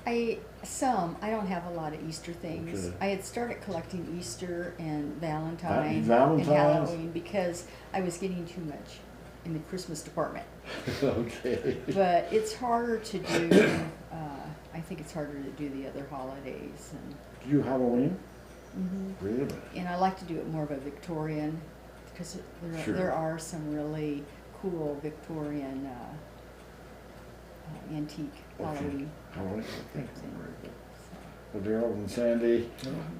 I don't have a lot of Easter things. Okay. I had started collecting Easter and Valentine and Valentine's? Halloween because I was getting too much in the Christmas department. Okay. But it's harder to do. I think it's harder to do the other holidays, and Do you Halloween? Really? and I like to do it more of a Victorian because Sure. there are some really cool Victorian antique Okay. Halloween. Halloween? Okay. Daryl and Sandy.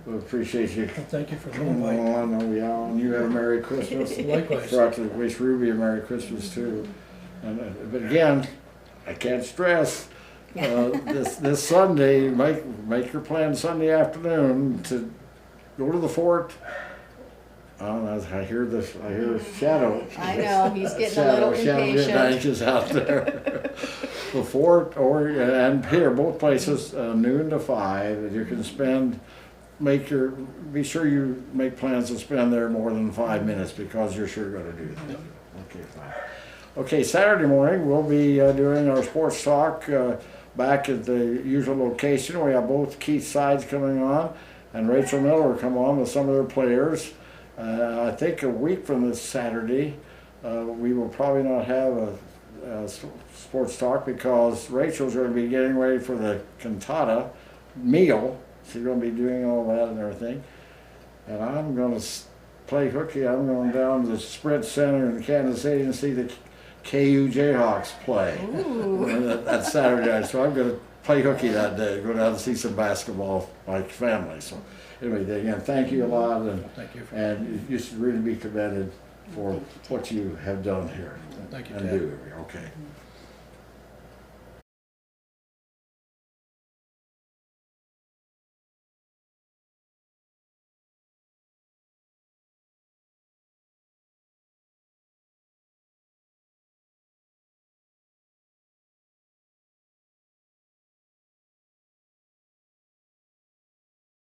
We appreciate you Well, thank you for the coming invite. on. Oh, yeah, and you have a Merry Christmas. Likewise. Forgot to wish Ruby a Merry Christmas too. And, but again, I can't stress this Sunday. Make your plan Sunday afternoon to go to the fort. I hear Shadow. I know, he's getting a little Shadow getting impatient. anxious out there. The fort and here, both places, noon to 5. And you can spend. Be sure you make plans to spend there more than 5 minutes because you're sure going to do that. Okay, fine. Okay, Saturday morning we'll be doing our sports talk back at the usual location. We have both Keith Sides coming on, and Rachel Miller will come on with some of their players. I think a week from this Saturday, we will probably not have a sports talk because Rachel's going to be getting ready for the cantata meal. She's going to be doing all that and everything. And I'm going to play hooky. I'm going down to the Sprint Center in Kansas City and see the KU Jayhawks play that Saturday night. So I'm going to play hooky that day, go down and see some basketball like family. So anyway, again, thank you a lot. Thank you. And you should really be commended for what you have done here. Thank you, and Ted. do. Okay.